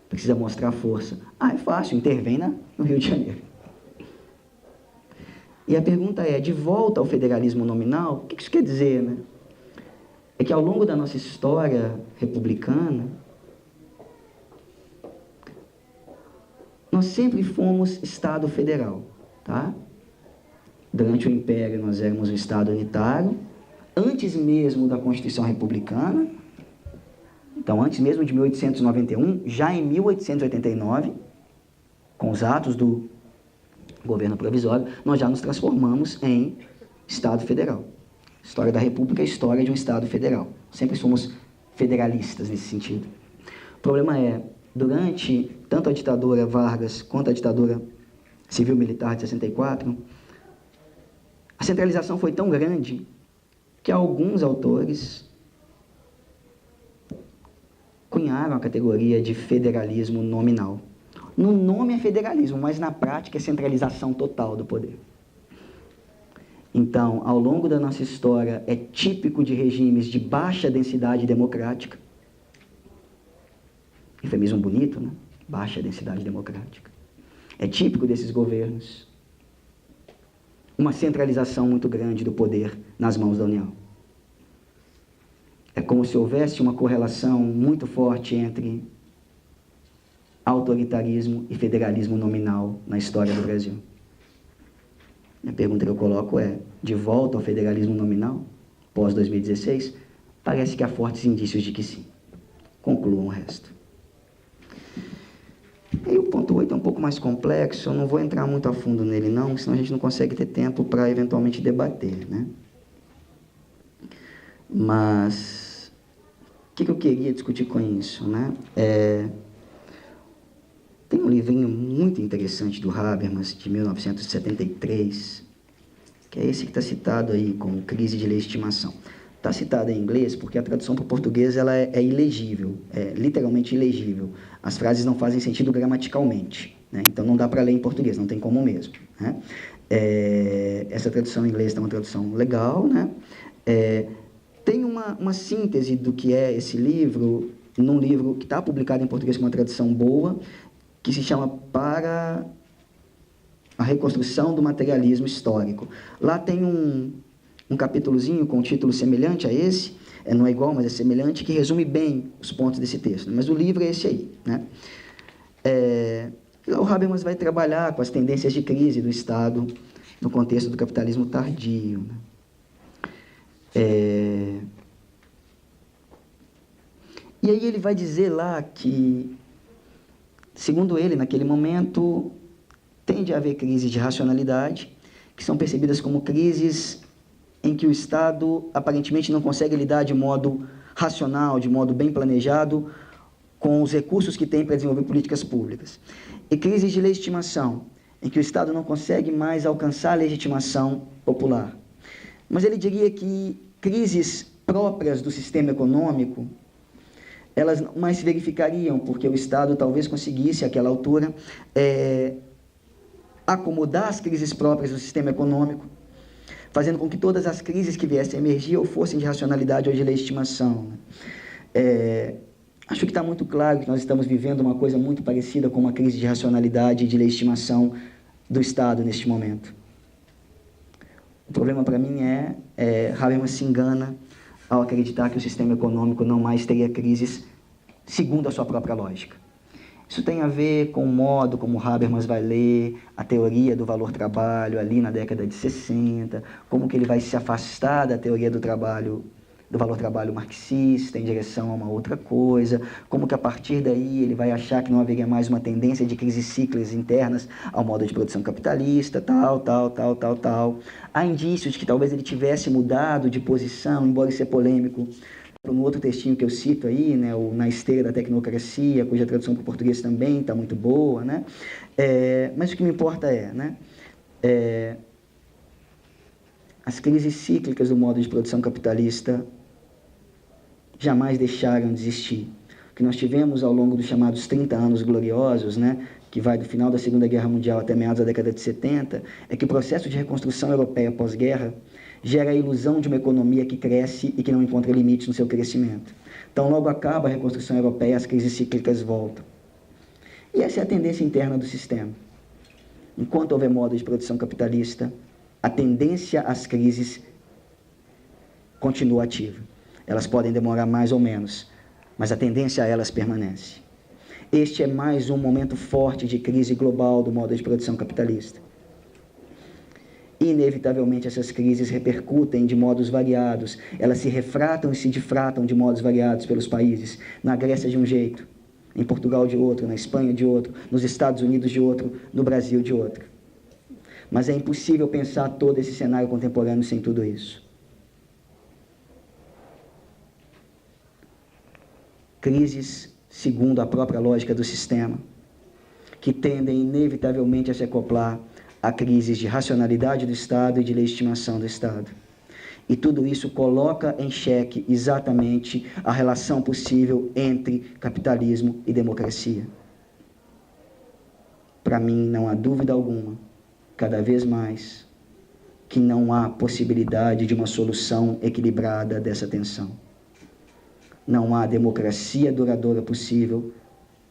precisa mostrar força. É fácil, intervém no Rio de Janeiro. E a pergunta é, de volta ao federalismo nominal, o que isso quer dizer, né? É que ao longo da nossa história republicana, nós sempre fomos Estado federal, tá? Durante o Império nós éramos um Estado unitário, antes mesmo da Constituição Republicana, então antes mesmo de 1891, já em 1889, com os atos do governo provisório, nós já nos transformamos em Estado federal. A história da República é a história de um Estado federal. Sempre somos federalistas nesse sentido. O problema é, durante tanto a ditadura Vargas quanto a ditadura civil-militar de 64, a centralização foi tão grande que alguns autores cunharam a categoria de federalismo nominal. No nome é federalismo, mas na prática é centralização total do poder. Então, ao longo da nossa história, é típico de regimes de baixa densidade democrática. Eufemismo bonito, né? Baixa densidade democrática. É típico desses governos uma centralização muito grande do poder nas mãos da União. É como se houvesse uma correlação muito forte entre autoritarismo e federalismo nominal na história do Brasil. A pergunta que eu coloco é, de volta ao federalismo nominal, pós-2016, parece que há fortes indícios de que sim. Concluam o resto. E o ponto 8 é um pouco mais complexo, eu não vou entrar muito a fundo nele não, senão a gente não consegue ter tempo para eventualmente debater, né? Mas, o que eu queria discutir com isso, né? Tem um livrinho muito interessante do Habermas, de 1973, que é esse que está citado aí, como Crise de Legitimação. Está citado em inglês porque a tradução para o português ela é ilegível, é literalmente ilegível. As frases não fazem sentido gramaticalmente, né? Então não dá para ler em português, não tem como mesmo, né? Essa tradução em inglês é uma tradução legal, né? Tem uma síntese do que é esse livro, num livro que está publicado em português com uma tradução boa, que se chama Para a Reconstrução do Materialismo Histórico. Lá tem um capítulozinho com um título semelhante a esse, não é igual, mas é semelhante, que resume bem os pontos desse texto. Né? Mas o livro é esse aí, né? Lá o Habermas vai trabalhar com as tendências de crise do Estado no contexto do capitalismo tardio. Né? E aí ele vai dizer lá que, segundo ele, naquele momento, tende a haver crises de racionalidade, que são percebidas como crises em que o Estado aparentemente não consegue lidar de modo racional, de modo bem planejado, com os recursos que tem para desenvolver políticas públicas. E crises de legitimação, em que o Estado não consegue mais alcançar a legitimação popular. Mas ele diria que crises próprias do sistema econômico, elas não mais se verificariam, porque o Estado talvez conseguisse, àquela altura, acomodar as crises próprias do sistema econômico, fazendo com que todas as crises que viessem a emergir ou fossem de racionalidade ou de legitimação. Acho que está muito claro que nós estamos vivendo uma coisa muito parecida com uma crise de racionalidade e de legitimação do Estado neste momento. O problema para mim Habermas se engana ao acreditar que o sistema econômico não mais teria crises segundo a sua própria lógica. Isso tem a ver com o modo como Habermas vai ler a teoria do valor-trabalho ali na década de 60, como que ele vai se afastar da teoria do trabalho do valor trabalho marxista em direção a uma outra coisa, como que a partir daí ele vai achar que não haveria mais uma tendência de crises cíclicas internas ao modo de produção capitalista, tal. Há indícios de que talvez ele tivesse mudado de posição, embora isso é polêmico, no outro textinho que eu cito aí, né, o Na Esteira da Tecnocracia, cuja tradução para o português também está muito boa, né? Mas o que me importa as crises cíclicas do modo de produção capitalista jamais deixaram de existir. O que nós tivemos ao longo dos chamados 30 anos gloriosos, né, que vai do final da Segunda Guerra Mundial até meados da década de 70, é que o processo de reconstrução europeia pós-guerra gera a ilusão de uma economia que cresce e que não encontra limites no seu crescimento. Então, logo acaba a reconstrução europeia, as crises cíclicas voltam. E essa é a tendência interna do sistema. Enquanto houver modo de produção capitalista, a tendência às crises continua ativa. Elas podem demorar mais ou menos, mas a tendência a elas permanece. Este é mais um momento forte de crise global do modo de produção capitalista. Inevitavelmente, essas crises repercutem de modos variados, elas se refratam e se difratam de modos variados pelos países. Na Grécia, de um jeito, em Portugal, de outro, na Espanha, de outro, nos Estados Unidos, de outro, no Brasil, de outro. Mas é impossível pensar todo esse cenário contemporâneo sem tudo isso. Crises, segundo a própria lógica do sistema, que tendem inevitavelmente a se acoplar a crises de racionalidade do Estado e de legitimação do Estado. E tudo isso coloca em xeque exatamente a relação possível entre capitalismo e democracia. Para mim, não há dúvida alguma, cada vez mais, que não há possibilidade de uma solução equilibrada dessa tensão. Não há democracia duradoura possível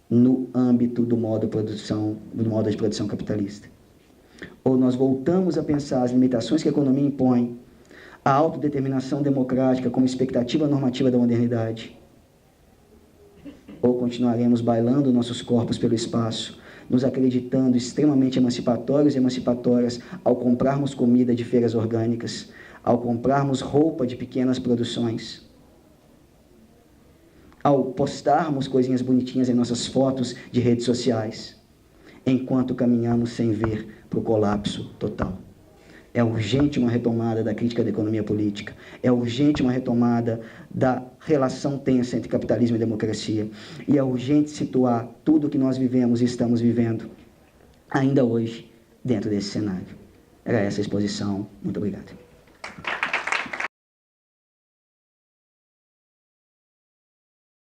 no âmbito do modo de produção capitalista. Ou nós voltamos a pensar as limitações que a economia impõe, a autodeterminação democrática como expectativa normativa da modernidade, ou continuaremos bailando nossos corpos pelo espaço, nos acreditando extremamente emancipatórios e emancipatórias ao comprarmos comida de feiras orgânicas, ao comprarmos roupa de pequenas produções, ao postarmos coisinhas bonitinhas em nossas fotos de redes sociais, enquanto caminhamos sem ver para o colapso total. É urgente uma retomada da crítica da economia política, é urgente uma retomada da relação tensa entre capitalismo e democracia, e é urgente situar tudo o que nós vivemos e estamos vivendo, ainda hoje, dentro desse cenário. Era essa a exposição. Muito obrigado.